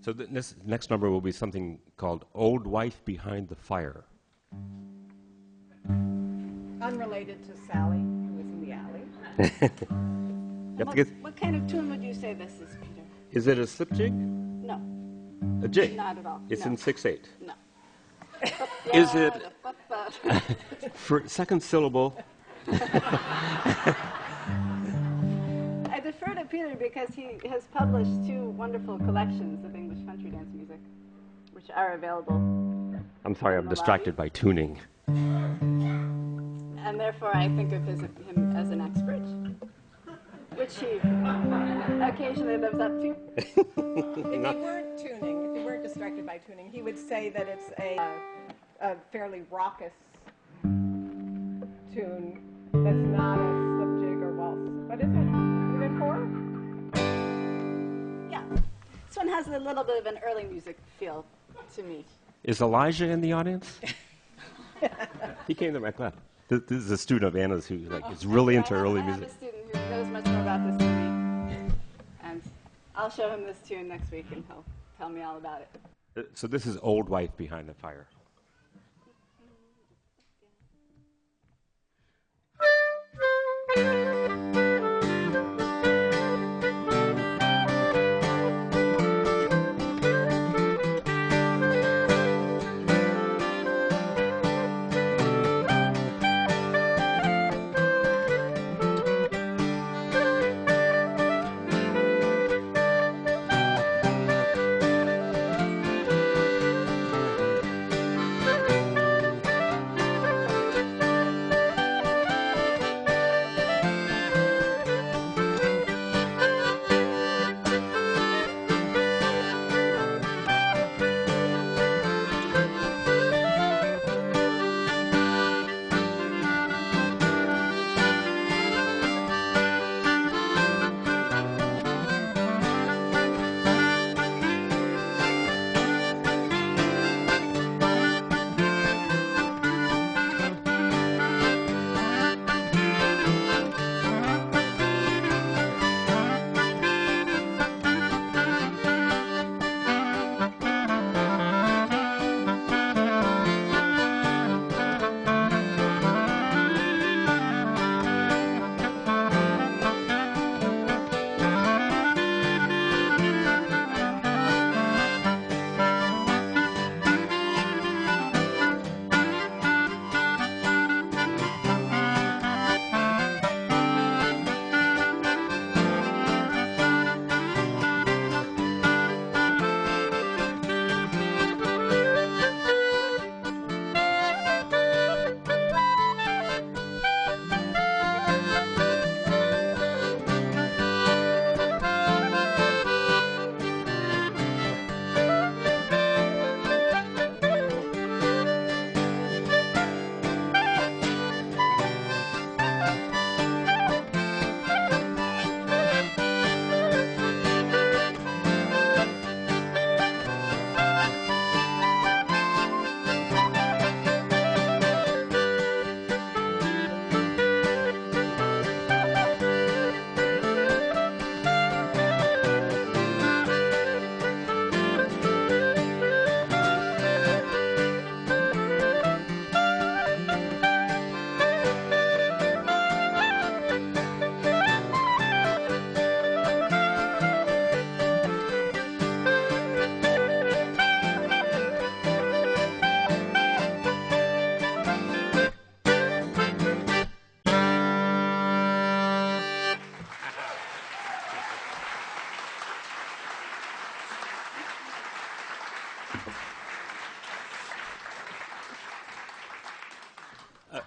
So this next number will be something called Old Wife Behind the Fire. Unrelated to Sally, who was in the alley. What kind of tune would you say this is, Peter? Is it a slip jig? No. A jig? Not at all. It's No. in 6/8. No. Is it for second syllable? I defer to Peter because he has published 2 wonderful collections of English country dance music, which are available. I'm sorry, I'm distracted by tuning. And therefore, I think of him as an expert, which he occasionally lives up to. If he weren't tuning, if he weren't distracted by tuning, he would say that it's a fairly raucous tune that's not a slip jig or waltz. What is it? Is it in 4? Yeah. This one has a little bit of an early music feel to me. Is Elijah in the audience? He came to my class. This is a student of Anna's who is really into early music. I have a student who knows much more about this than me. And I'll show him this tune next week and he'll tell me all about it. So this is Old Wife Behind the Fire.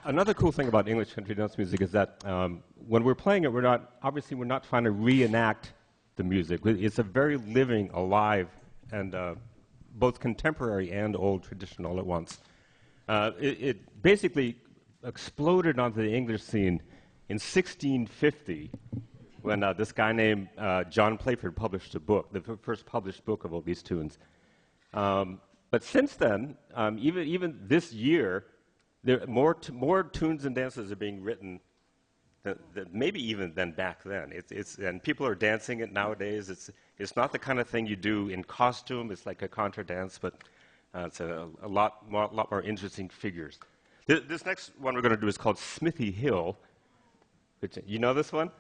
Another cool thing about English country dance music is that when we're playing it, we're not trying to reenact the music. It's a very living, alive, and both contemporary and old tradition all at once. It basically exploded onto the English scene in 1650 when this guy named John Playford published a book, the first published book of all these tunes. But since then, even this year, more tunes and dances are being written maybe even than back then. And people are dancing it nowadays. It's not the kind of thing you do in costume. It's like a contra dance, but it's a lot more interesting figures. This next one we're going to do is called Smithy Hill. Which, you know this one?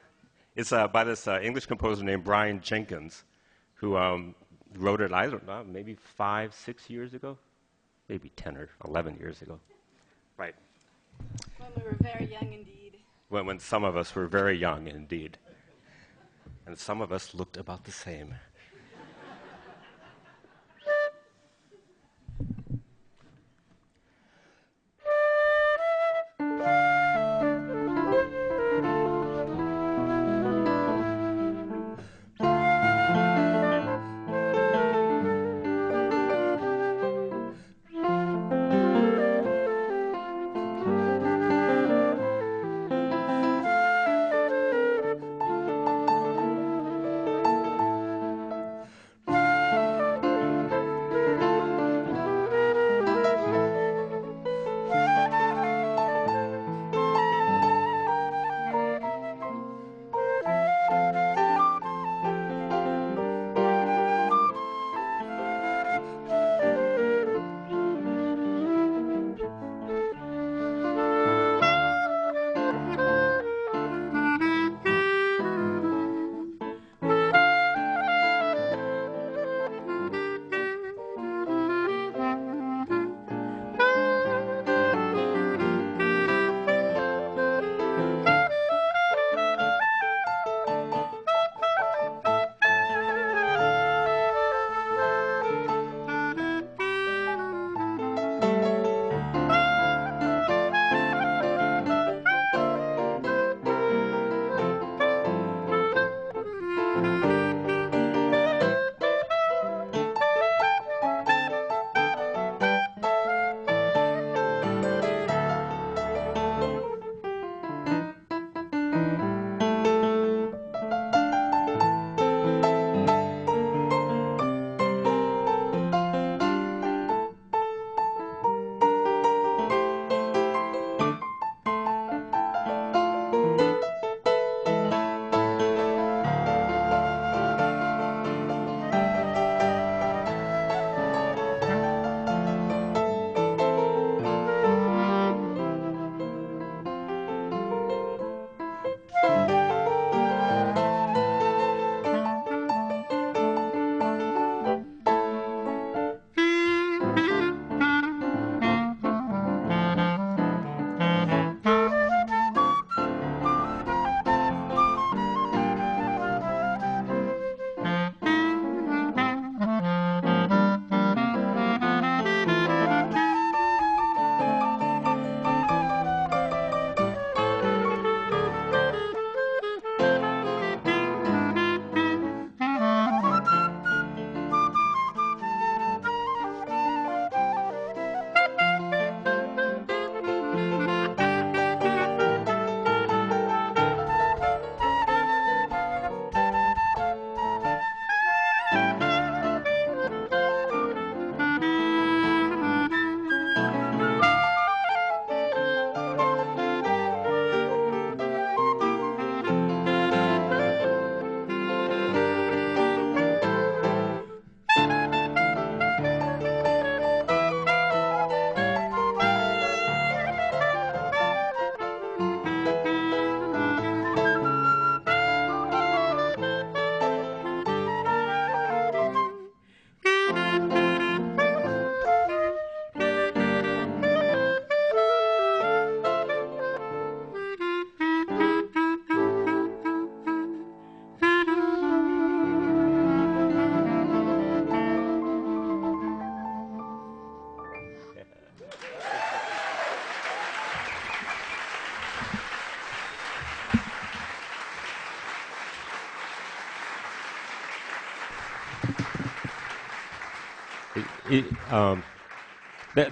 It's by this English composer named Brian Jenkins, who wrote it, I don't know, maybe 5, 6 years ago? Maybe 10 or 11 years ago. Right. When we were very young indeed. When some of us were very young indeed. And some of us looked about the same.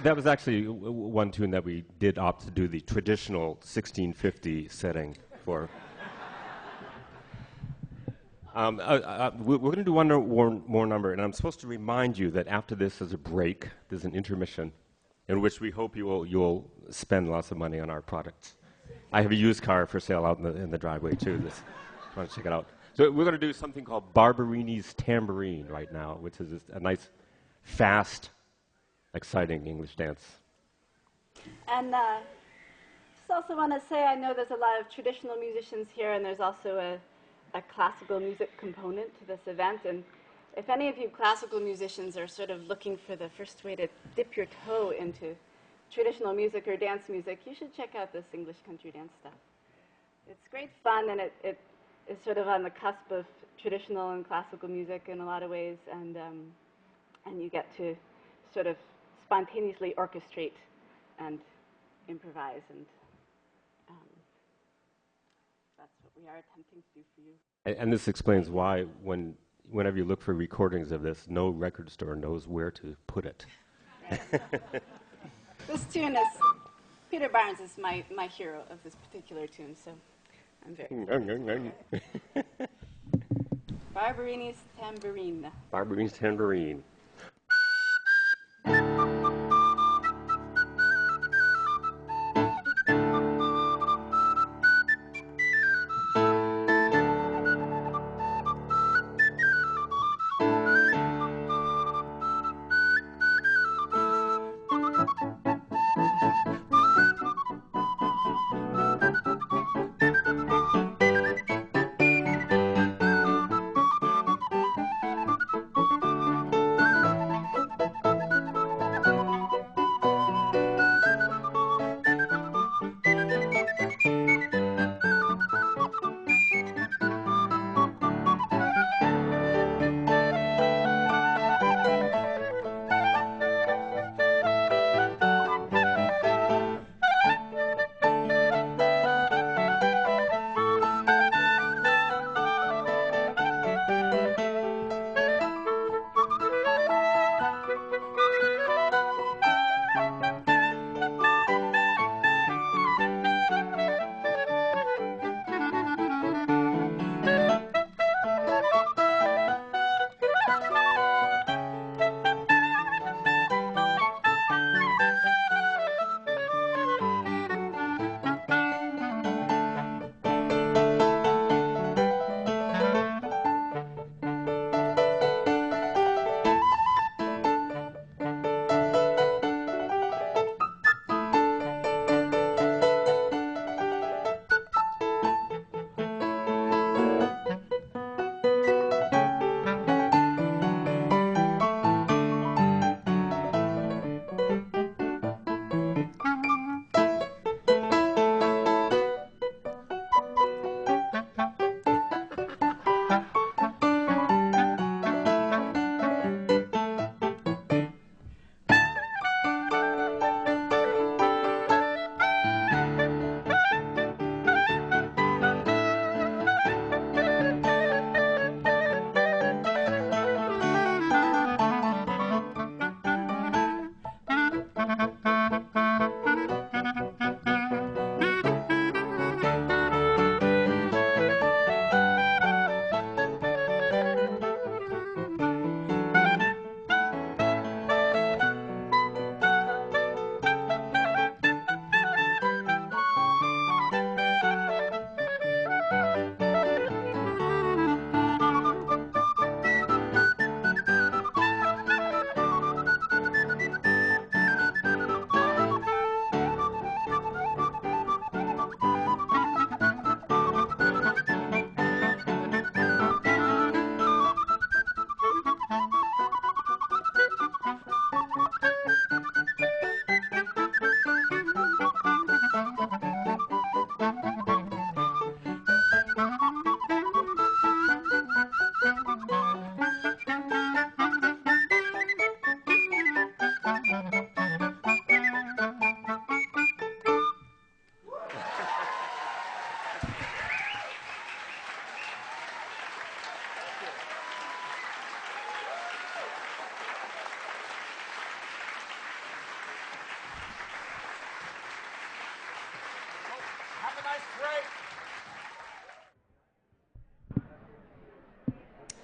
That was actually one tune that we did opt to do the traditional 1650 setting for. We're going to do one more number, and I'm supposed to remind you that after this is a break, there's an intermission, in which we hope you'll spend lots of money on our products. I have a used car for sale out in the driveway too. Want to check it out. So we're going to do something called Barberini's Tambourine right now, which is a nice, fast, exciting English dance. And just also want to say, I know there's a lot of traditional musicians here, and there's also a classical music component to this event. And if any of you classical musicians are sort of looking for the first way to dip your toe into traditional music or dance music, you should check out this English country dance stuff. It's great fun, and it is sort of on the cusp of traditional and classical music in a lot of ways, and you get to sort of spontaneously orchestrate and improvise, and that's what we are attempting to do for you. And this explains why whenever you look for recordings of this, no record store knows where to put it. This tune is, Peter Barnes is my hero of this particular tune, so I'm very Barberini's Tambourine. Barberini's Tambourine.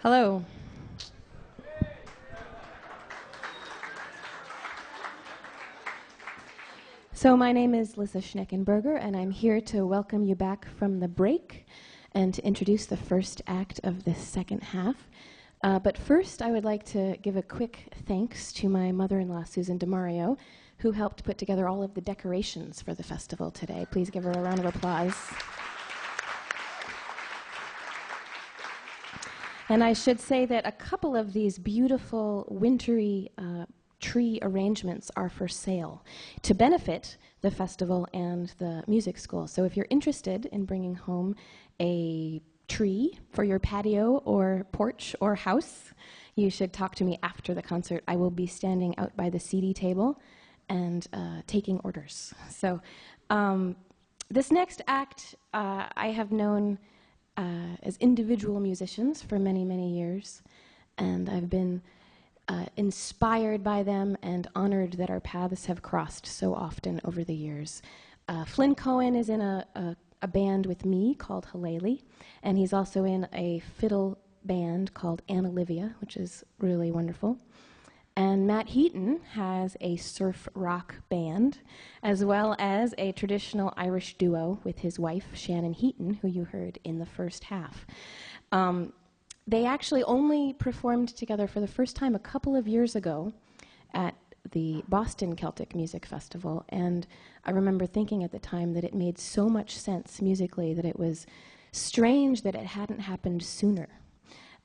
Hello. So my name is Lissa Schneckenberger, and I'm here to welcome you back from the break and to introduce the first act of the second half. But first, I would like to give a quick thanks to my mother-in-law, Susan DeMario, who helped put together all of the decorations for the festival today. Please give her a round of applause. And I should say that a couple of these beautiful wintry tree arrangements are for sale to benefit the festival and the music school. So if you're interested in bringing home a tree for your patio or porch or house, you should talk to me after the concert. I will be standing out by the CD table and taking orders. So this next act I have known as individual musicians for many, many years, and I've been inspired by them and honored that our paths have crossed so often over the years. Flynn Cohen is in a band with me called Haleli, and he's also in a fiddle band called Anna Livia, which is really wonderful. And Matt Heaton has a surf rock band, as well as a traditional Irish duo with his wife, Shannon Heaton, who you heard in the first half. They actually only performed together for the first time a couple of years ago at the Boston Celtic Music Festival, and I remember thinking at the time that it made so much sense musically that it was strange that it hadn't happened sooner.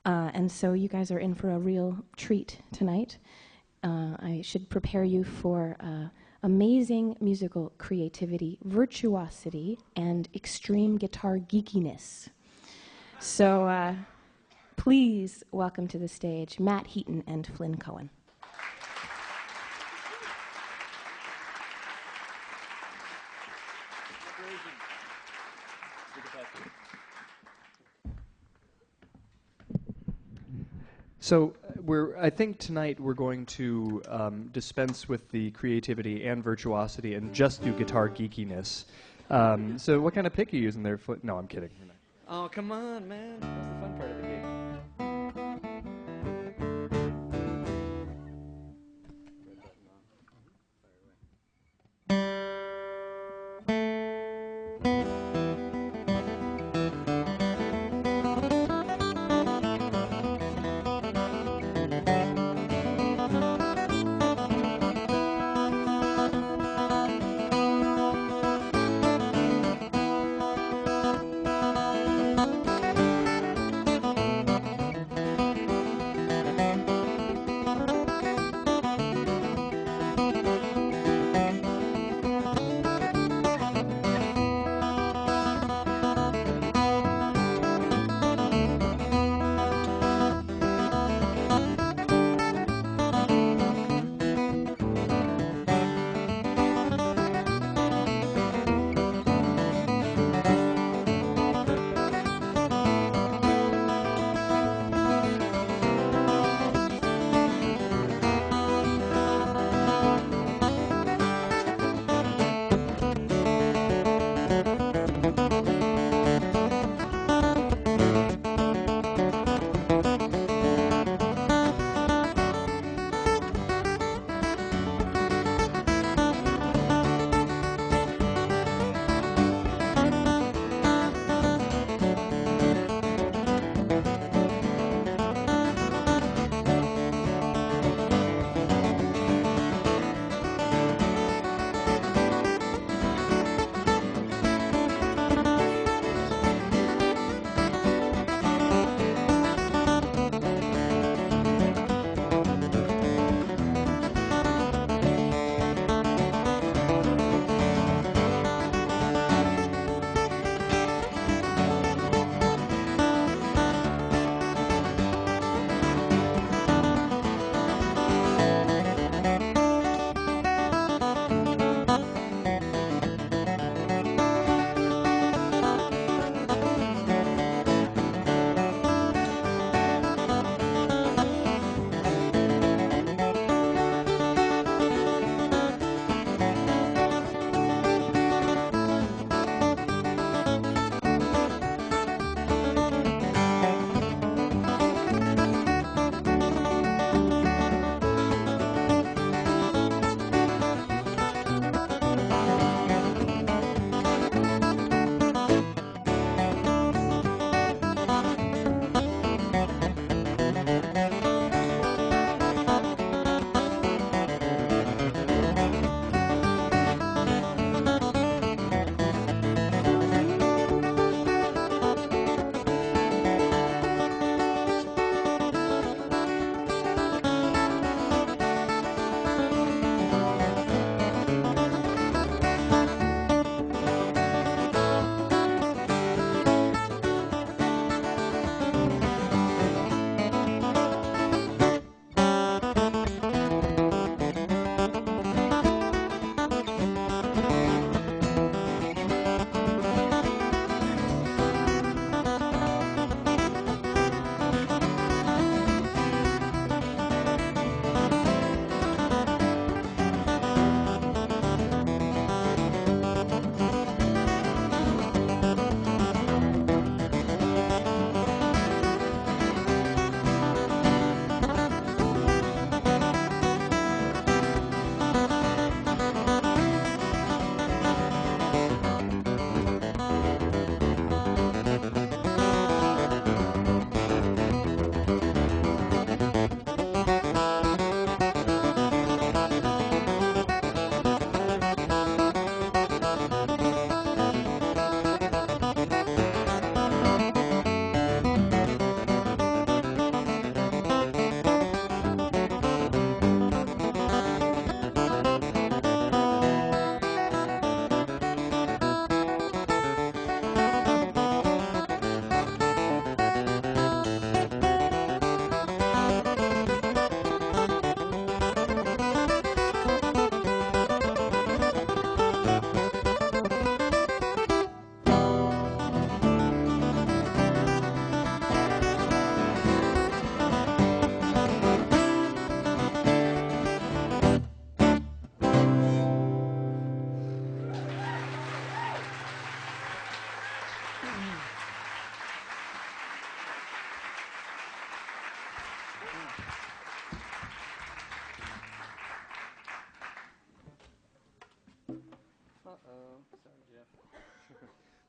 And so you guys are in for a real treat tonight. I should prepare you for amazing musical creativity, virtuosity, and extreme guitar geekiness. So please welcome to the stage Matt Heaton and Flynn Cohen. So I think tonight we're going to dispense with the creativity and virtuosity and just do guitar geekiness. So what kind of pick are you using there? No, I'm kidding. Oh, come on, man. That's the fun part of the gig.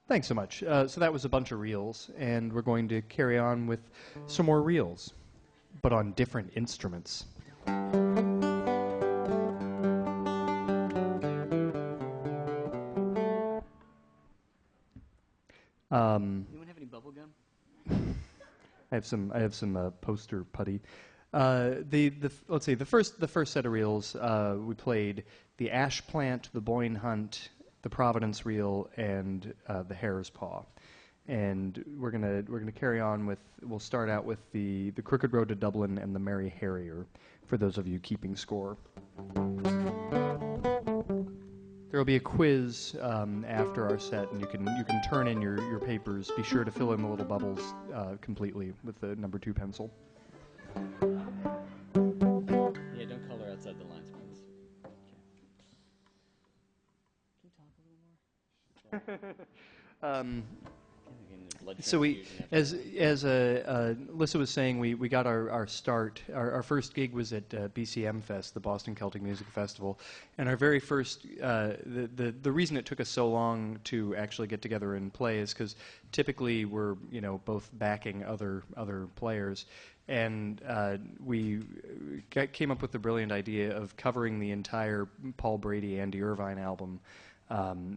Thanks so much. So that was a bunch of reels, and we're going to carry on with some more reels, but on different instruments. Anyone have any bubble gum? I have some poster putty. Let's see. The first set of reels we played the Ash Plant, the Boyne Hunt, the Providence Reel, and the Hare's Paw. And we're gonna carry on with. We'll start out with the Crooked Road to Dublin and the Merry Harrier. For those of you keeping score. There will be a quiz after our set, and you can turn in your papers. Be sure to fill in the little bubbles completely with the number 2 pencil. Yeah, don't color outside the lines, please. Okay. Can you talk a little more? So we, as Alyssa was saying, we got our start. Our first gig was at BCM Fest, the Boston Celtic Music Festival, and our very first. The reason it took us so long to actually get together and play is because typically we're both backing other players, and we came up with the brilliant idea of covering the entire Paul Brady, Andy Irvine album.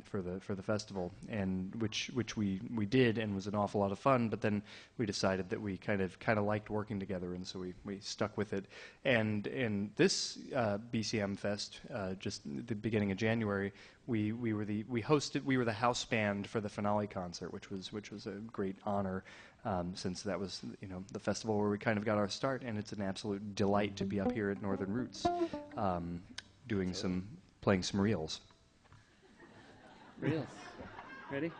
For the festival, and which we did, and was an awful lot of fun. But then we decided that we kind of liked working together, and so we stuck with it. And in this BCM Fest, just the beginning of January, we were the house band for the finale concert, which was a great honor. Since that was the festival where we kind of got our start, and it's an absolute delight to be up here at Northern Roots, playing some reels. Reels. Ready?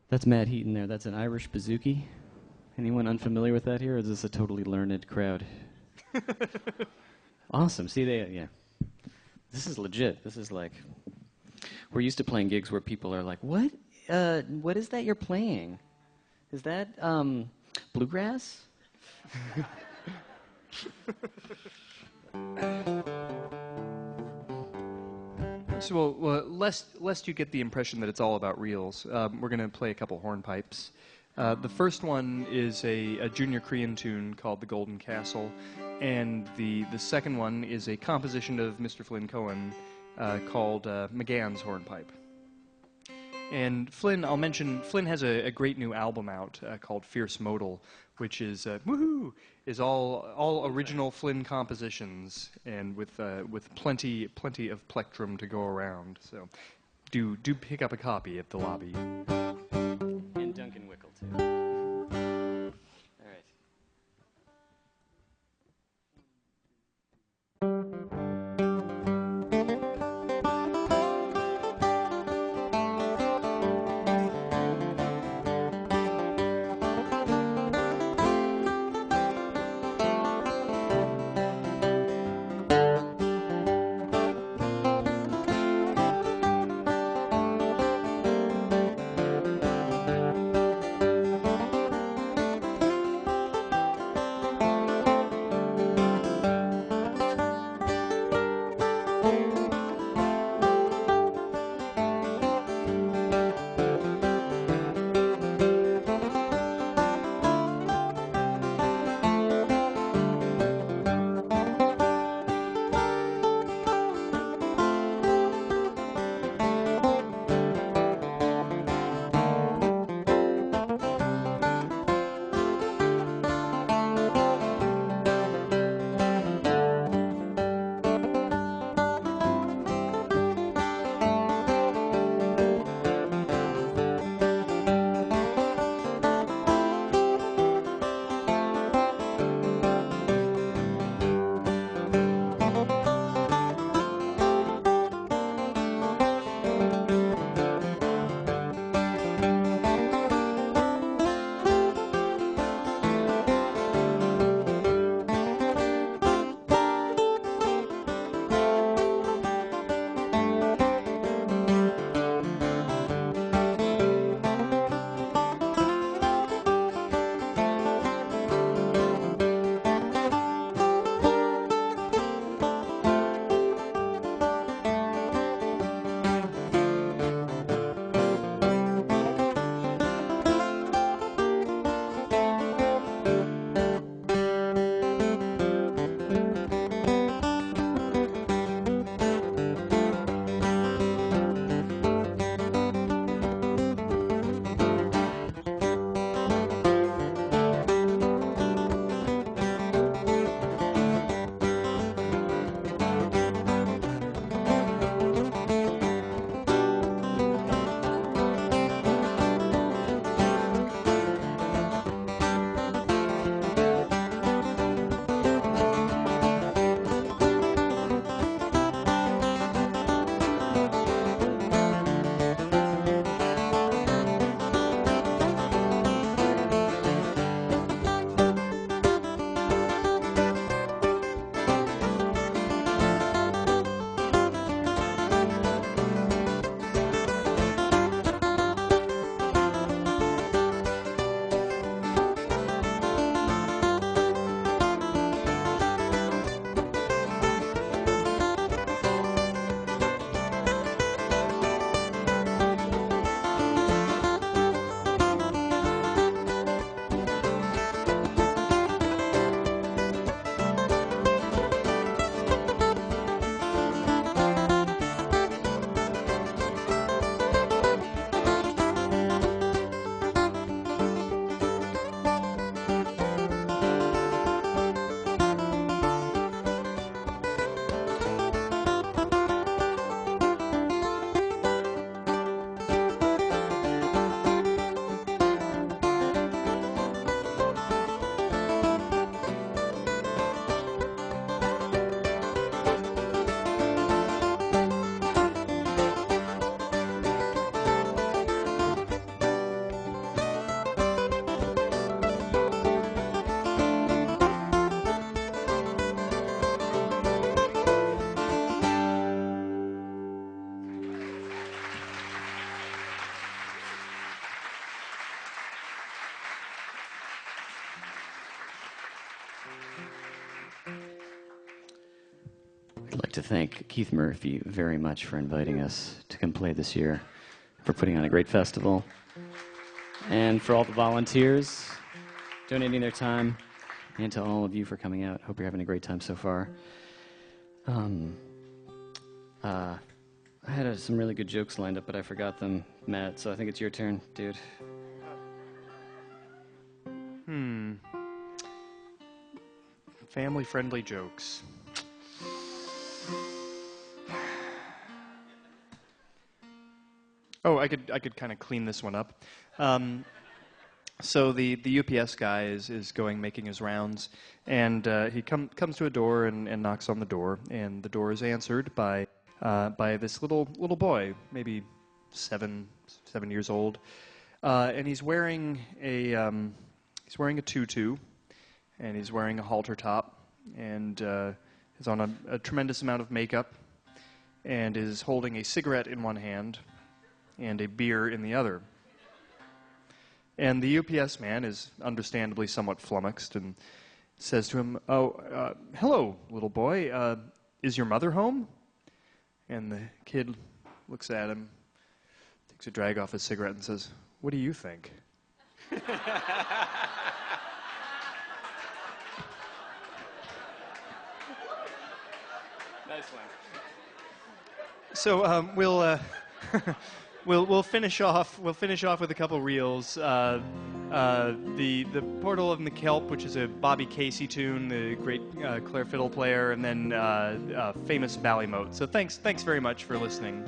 That's Matt Heaton there. That's an Irish bouzouki. Anyone unfamiliar with that here, or is this a totally learned crowd? Awesome. See, yeah. This is legit. This is like, we're used to playing gigs where people are like, what is that you're playing? Is that bluegrass? So, lest you get the impression that it's all about reels, we're going to play a couple hornpipes. The first one is a Junior Crean tune called The Golden Castle, and the second one is a composition of Mr. Flynn Cohen called McGann's Hornpipe. And Flynn, I'll mention, Flynn has a great new album out called Fierce Modal, which is all original Flynn compositions and with plenty of plectrum to go around. So do pick up a copy at the lobby. And Duncan Wickle too. All right. to thank Keith Murphy very much for inviting us to come play this year, for putting on a great festival, and for all the volunteers donating their time, and to all of you for coming out. Hope you're having a great time so far. I had some really good jokes lined up, but I forgot them, Matt, so I think it's your turn, dude. Family-friendly jokes. Oh, I could kind of clean this one up. So the UPS guy is making his rounds, and he comes to a door and knocks on the door, and the door is answered by this little boy, maybe seven years old, and he's wearing a tutu, and he's wearing a halter top, and is on a tremendous amount of makeup, and is holding a cigarette in one hand and a beer in the other. And the UPS man is understandably somewhat flummoxed and says to him, hello, little boy, is your mother home? And the kid looks at him, takes a drag off his cigarette and says, what do you think? Nice one. So we'll finish off with a couple reels. The Portal of the Kelp, which is a Bobby Casey tune, the great Clare fiddle player, and then famous Ballymote. So thanks very much for listening.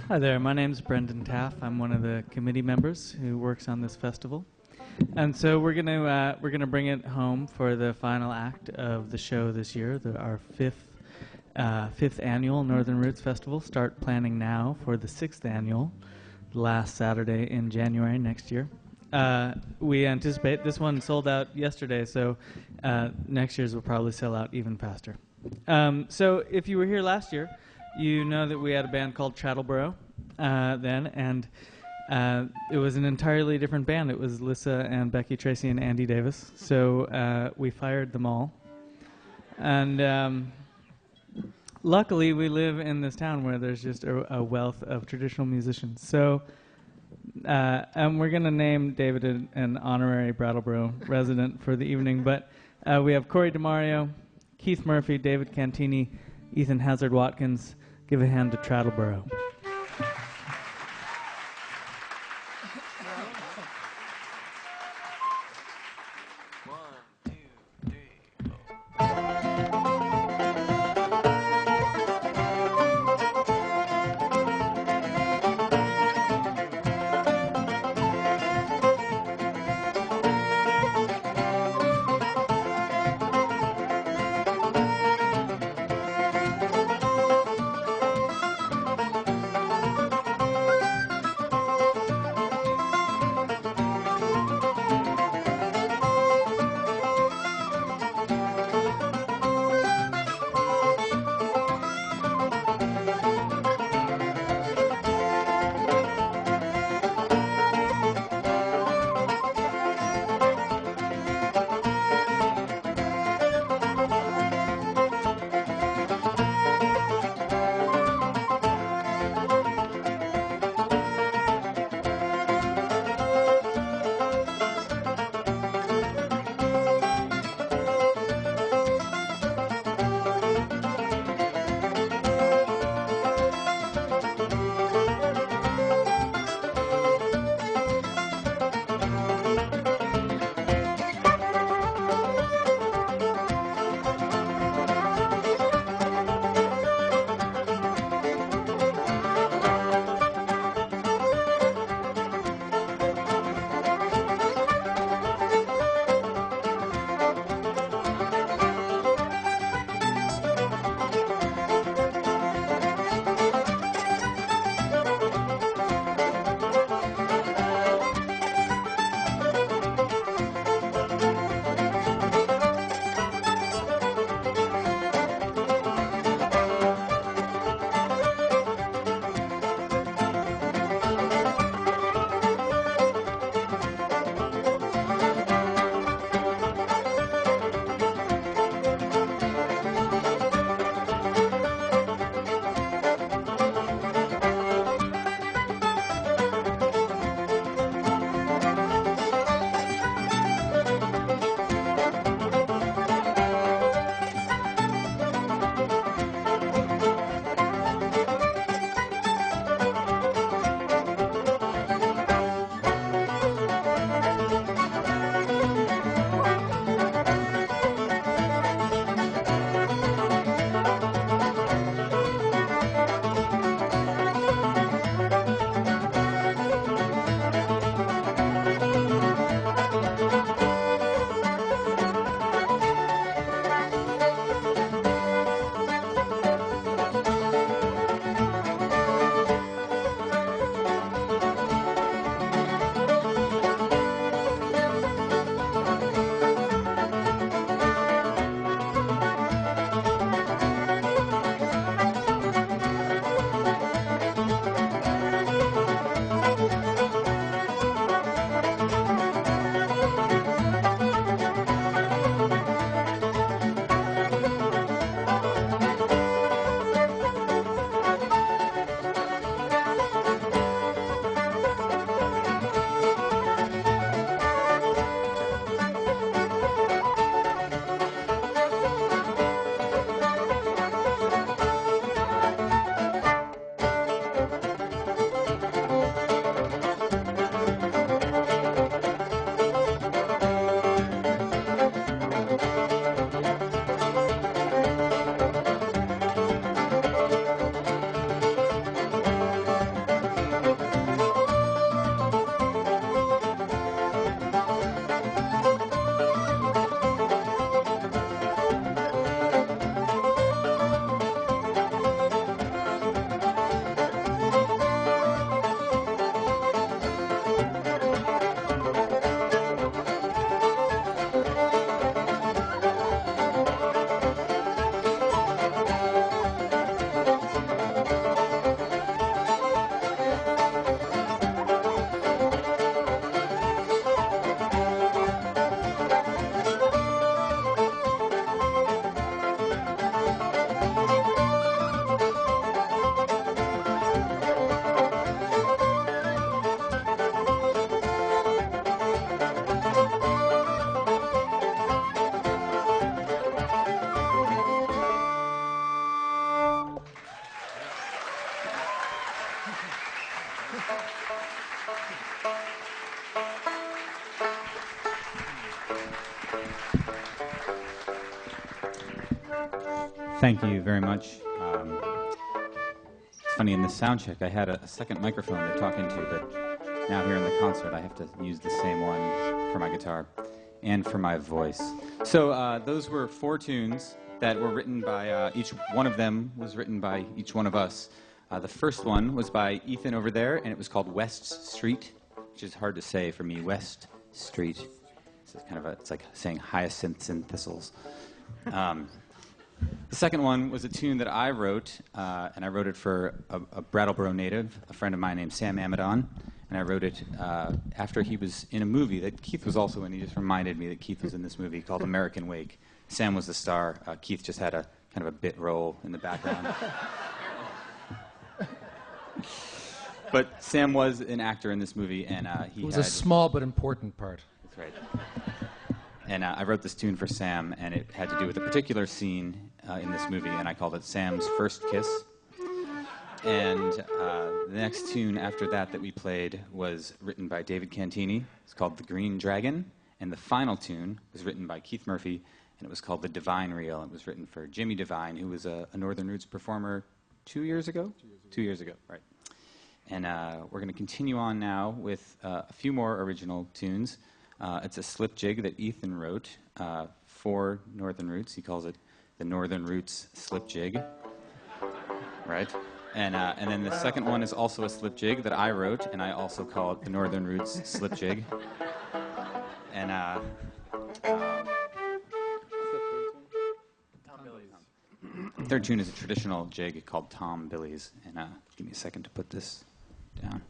Hi there, my name's Brendan Taff. I'm one of the committee members who works on this festival. And so we're gonna bring it home for the final act of the show this year, our fifth annual Northern Roots Festival. Start planning now for the 6th annual, last Saturday in January next year. We anticipate this one sold out yesterday, so next year's will probably sell out even faster. So if you were here last year, you know that we had a band called Chattleboro then, and it was an entirely different band. It was Lissa and Becky Tracy and Andy Davis. So we fired them all. And luckily, we live in this town where there's just a wealth of traditional musicians. So and we're going to name David an honorary Brattleboro resident for the evening. But we have Corey DeMario, Keith Murphy, David Cantini, Ethan Hazard-Watkins. Give a hand to Chattleboro. Thank you very much. It's funny, in the sound check, I had a second microphone to talk into, but now here in the concert, I have to use the same one for my guitar and for my voice. So those were 4 tunes that were written by, each one of them was written by each one of us. The first one was by Ethan over there, and it was called West Street, which is hard to say for me, West Street. So it's kind of it's like saying hyacinths and thistles. The second one was a tune that I wrote, and I wrote it for a Brattleboro native, a friend of mine named Sam Amadon, and I wrote it after he was in a movie that Keith was also in. He just reminded me that Keith was in this movie called American Wake. Sam was the star. Keith just had a kind of a bit role in the background. But Sam was an actor in this movie, and he It was had a small but important part. That's right. And I wrote this tune for Sam, and it had to do with a particular scene in this movie, and I called it Sam's First Kiss. And the next tune after that we played was written by David Cantini. It's called The Green Dragon. And the final tune was written by Keith Murphy, and it was called The Divine Reel. It was written for Jimmy Devine, who was a Northern Roots performer 2 years ago? 2 years ago, right. And we're going to continue on now with a few more original tunes. It's a slip jig that Ethan wrote for Northern Roots. He calls it the Northern Roots Slip Jig, right? And then the second one is also a slip jig that I wrote, and I also call it the Northern Roots Slip Jig. And third tune is a traditional jig called Tom Billy's. And give me a second to put this down.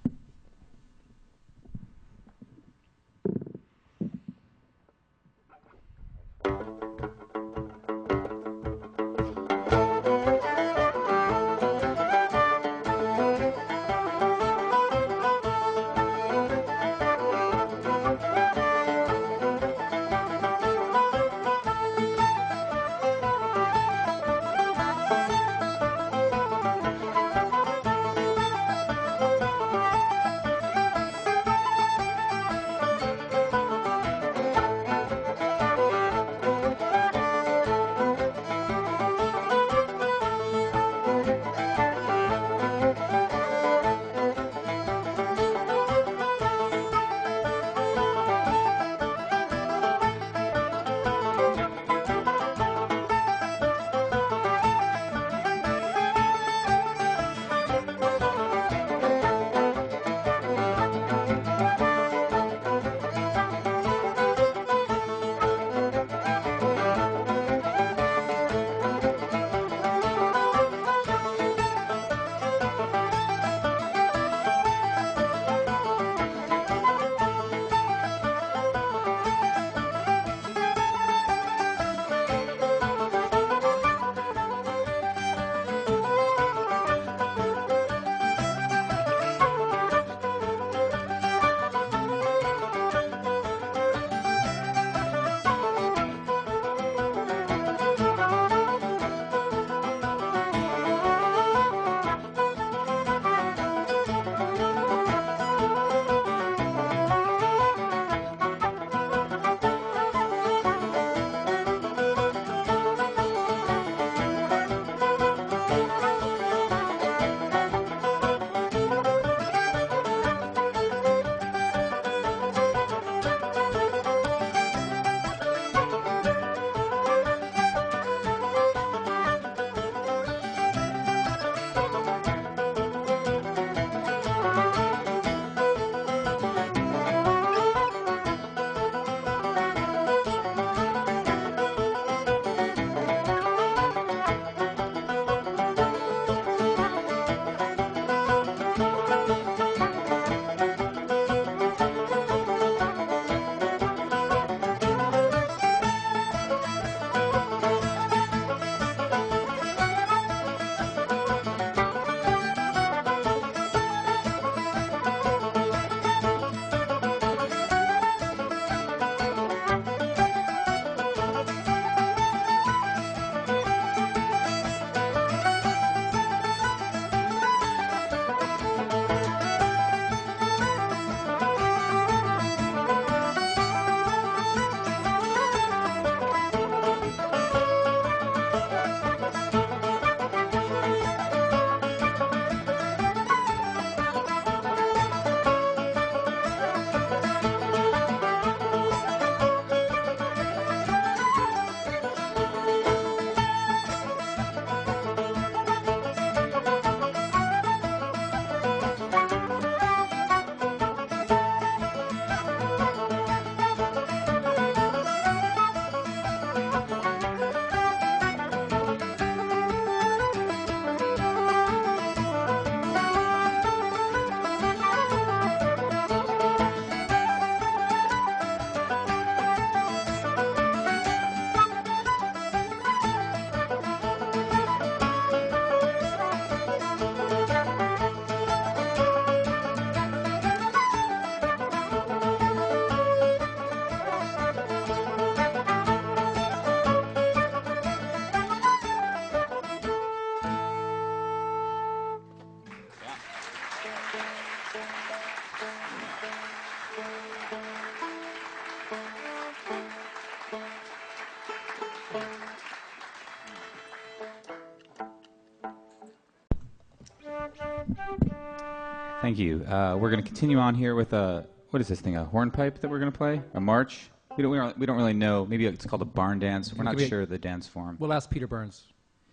Thank you. We're going to continue on here with what is this thing? A hornpipe that we're going to play? A march? We don't really know. Maybe it's called a barn dance. We're not sure of the dance form. We'll ask Peter Burns.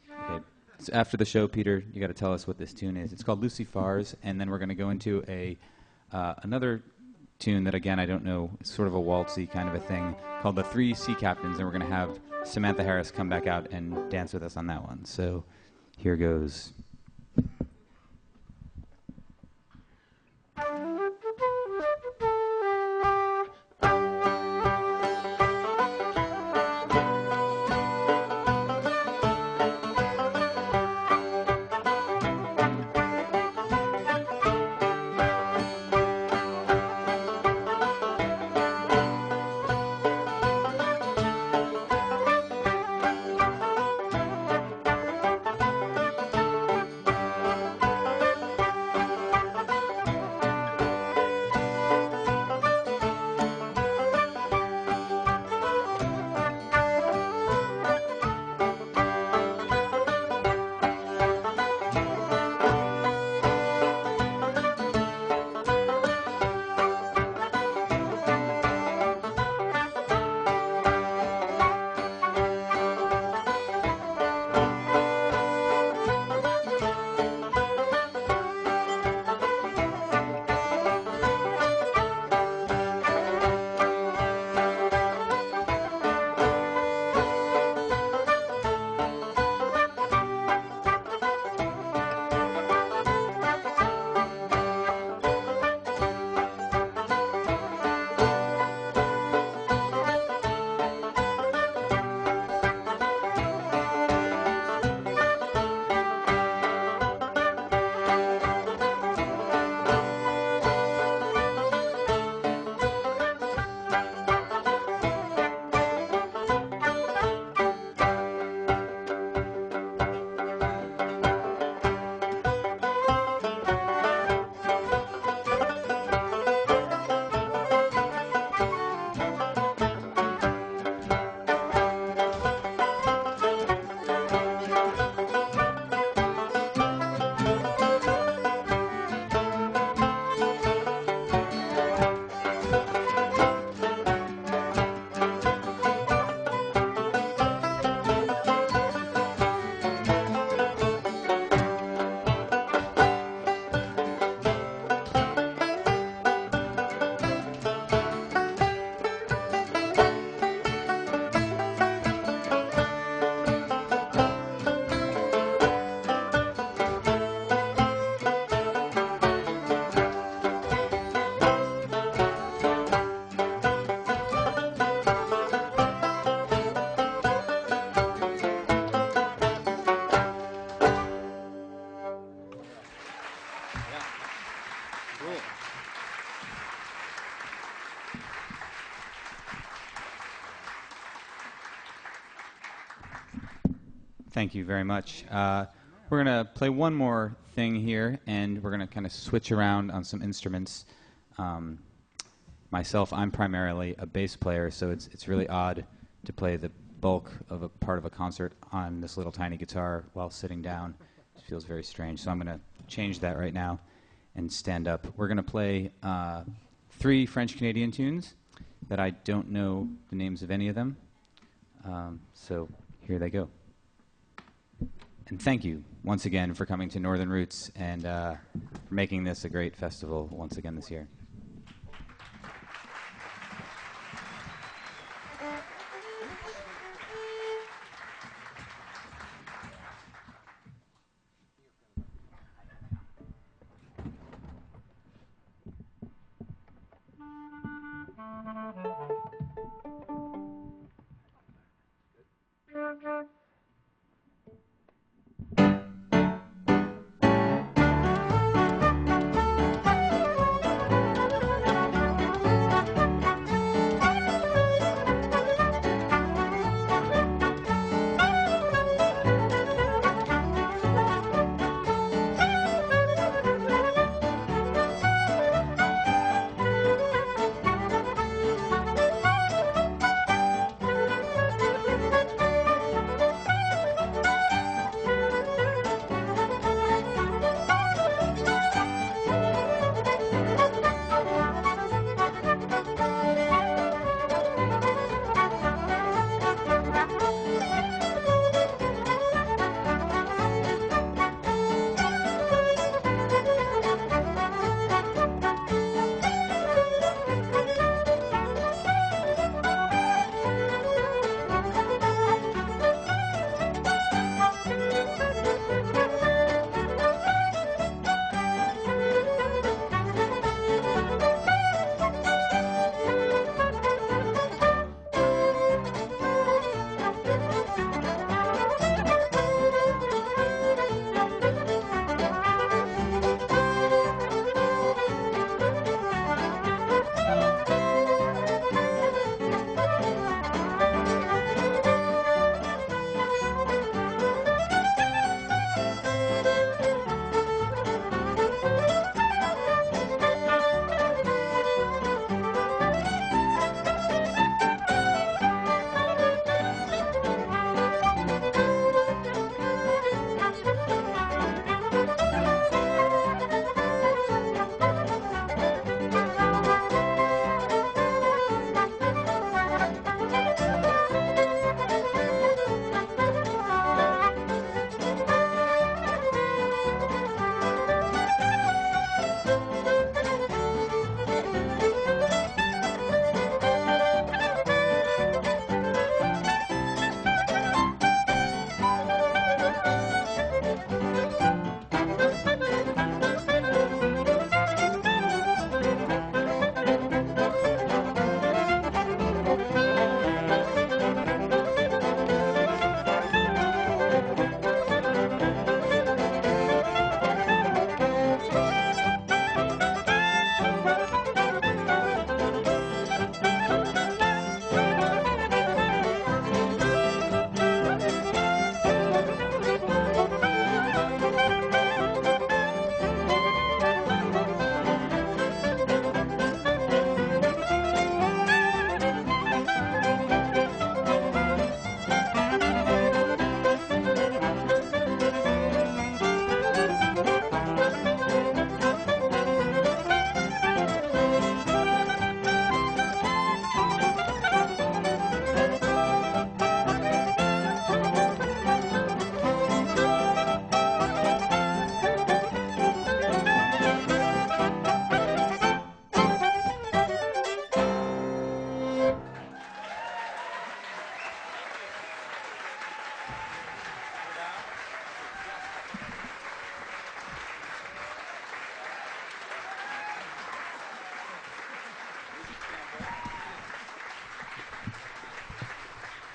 Okay. So after the show, Peter, you got to tell us what this tune is. It's called Lucy Fars, and then we're going to go into another tune that, again, I don't know. It's sort of a waltzy kind of a thing called The Three Sea Captains, and we're going to have Samantha Harris come back out and dance with us on that one. So here goes. Thank you very much. We're going to play one more thing here, and we're going to kind of switch around on some instruments. Myself, I'm primarily a bass player, so it's really odd to play the bulk of a part of a concert on this little tiny guitar while sitting down. It feels very strange, so I'm going to change that right now and stand up. We're going to play 3 French-Canadian tunes that I don't know the names of any of them. So here they go. And thank you once again for coming to Northern Roots and for making this a great festival once again this year.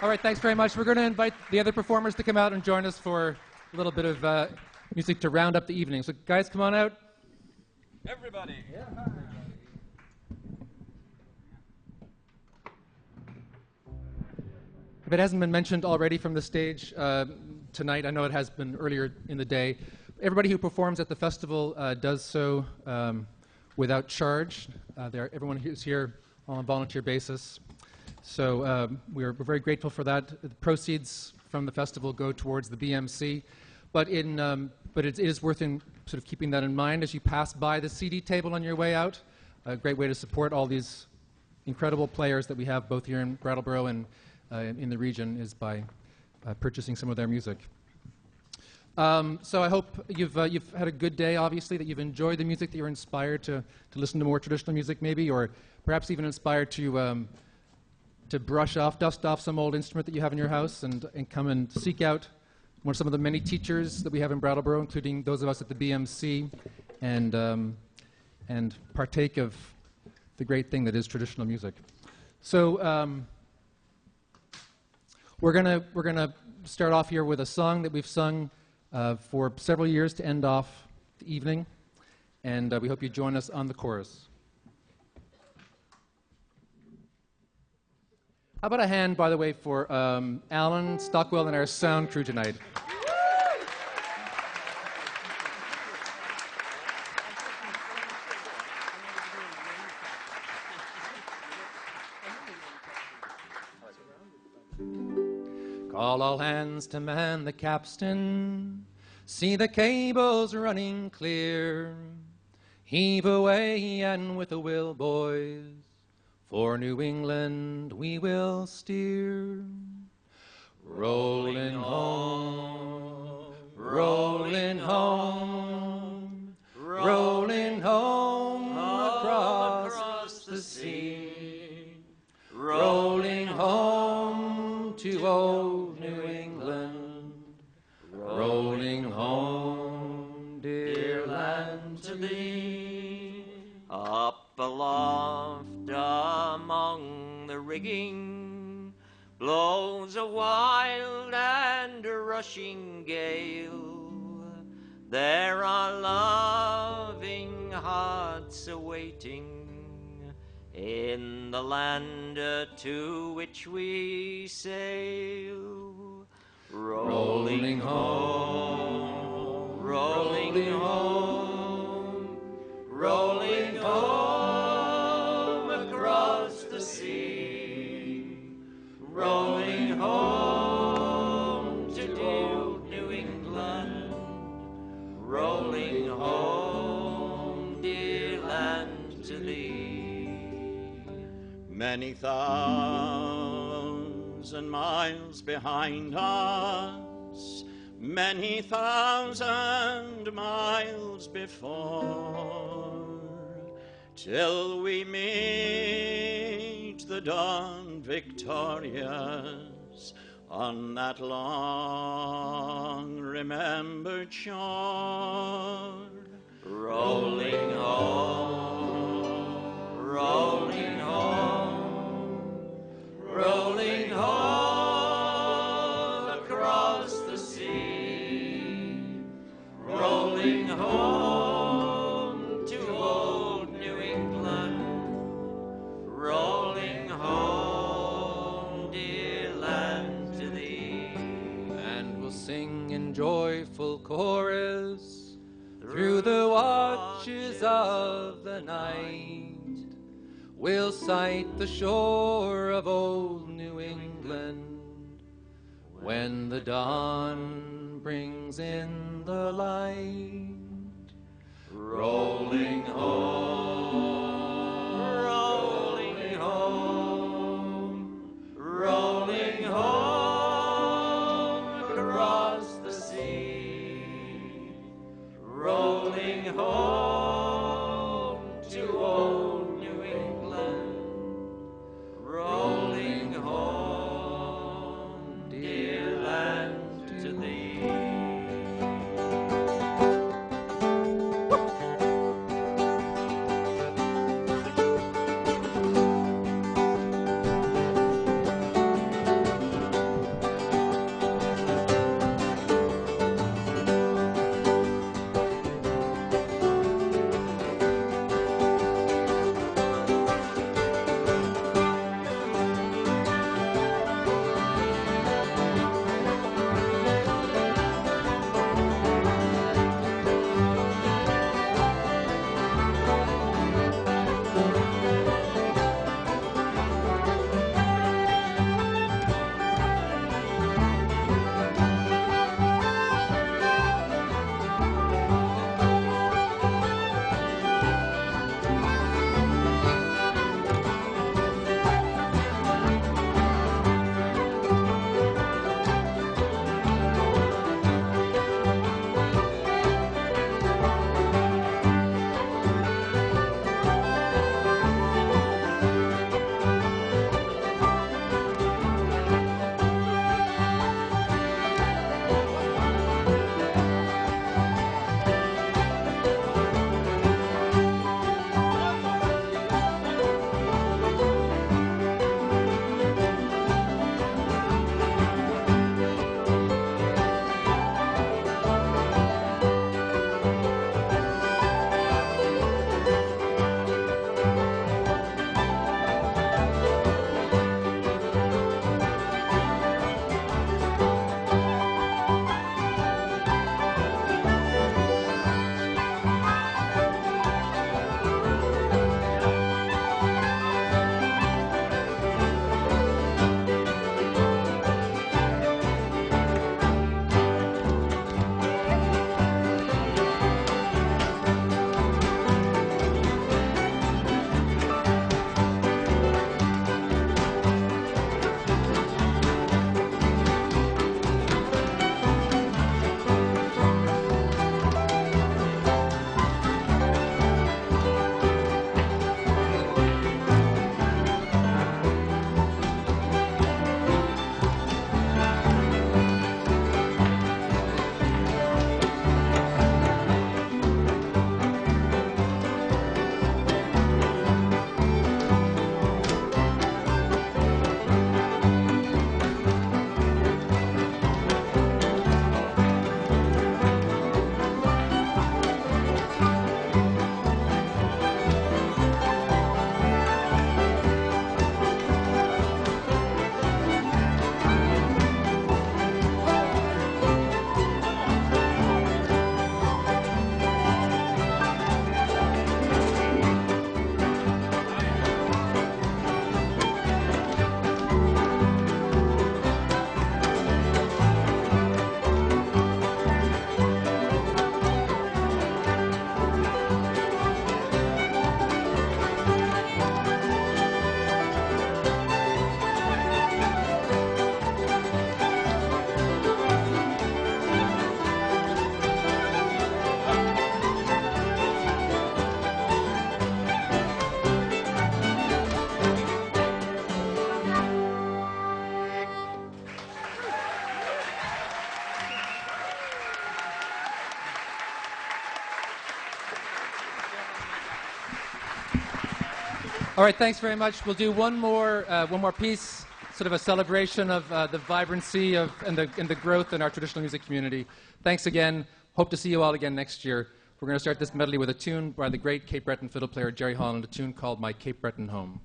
All right, thanks very much. We're going to invite the other performers to come out and join us for a little bit of music to round up the evening. So guys, come on out. Everybody. Yeah. If it hasn't been mentioned already from the stage tonight, I know it has been earlier in the day, everybody who performs at the festival does so without charge. Everyone who's here on a volunteer basis. So we're very grateful for that. The proceeds from the festival go towards the BMC. But it is worth sort of keeping that in mind as you pass by the CD table on your way out. A great way to support all these incredible players that we have both here in Brattleboro and in the region is by purchasing some of their music. So I hope you've had a good day, obviously, that you've enjoyed the music, that you're inspired to listen to more traditional music maybe, or perhaps even inspired to dust off some old instrument that you have in your house and come and seek out some of the many teachers that we have in Brattleboro, including those of us at the BMC, and partake of the great thing that is traditional music. So we're gonna start off here with a song that we've sung for several years to end off the evening, and we hope you join us on the chorus. How about a hand, by the way, for Alan Stockwell and our sound crew tonight. Call all hands to man the capstan, see the cables running clear, heave away and with a will, boys, for New England we will steer. Rolling home, rolling home, rolling home across the sea, rolling home to old New England, rolling home, dear land to thee. Up aloft among the rigging blows a wild and a rushing gale. There are loving hearts awaiting in the land to which we sail. Rolling home, rolling home, rolling home across the sea, rolling home to dear New England, rolling home, dear land to thee. Many thousand miles behind us, many thousand miles before, till we meet the dawn victorious on that long remembered shore. Rolling home, rolling home, rolling home across the sea, rolling home to old New England, rolling home, dear land to thee. And we'll sing in joyful chorus through the watches of the night. We'll sight the shore of old New England when the dawn brings in the light. Rolling home, rolling home, rolling home across the sea, rolling home to old New England, rolling home, dear land to thee. All right, thanks very much. We'll do one more piece, sort of a celebration of the vibrancy of and the growth in our traditional music community. Thanks again. Hope to see you all again next year. We're going to start this medley with a tune by the great Cape Breton fiddle player Jerry Holland, a tune called My Cape Breton Home.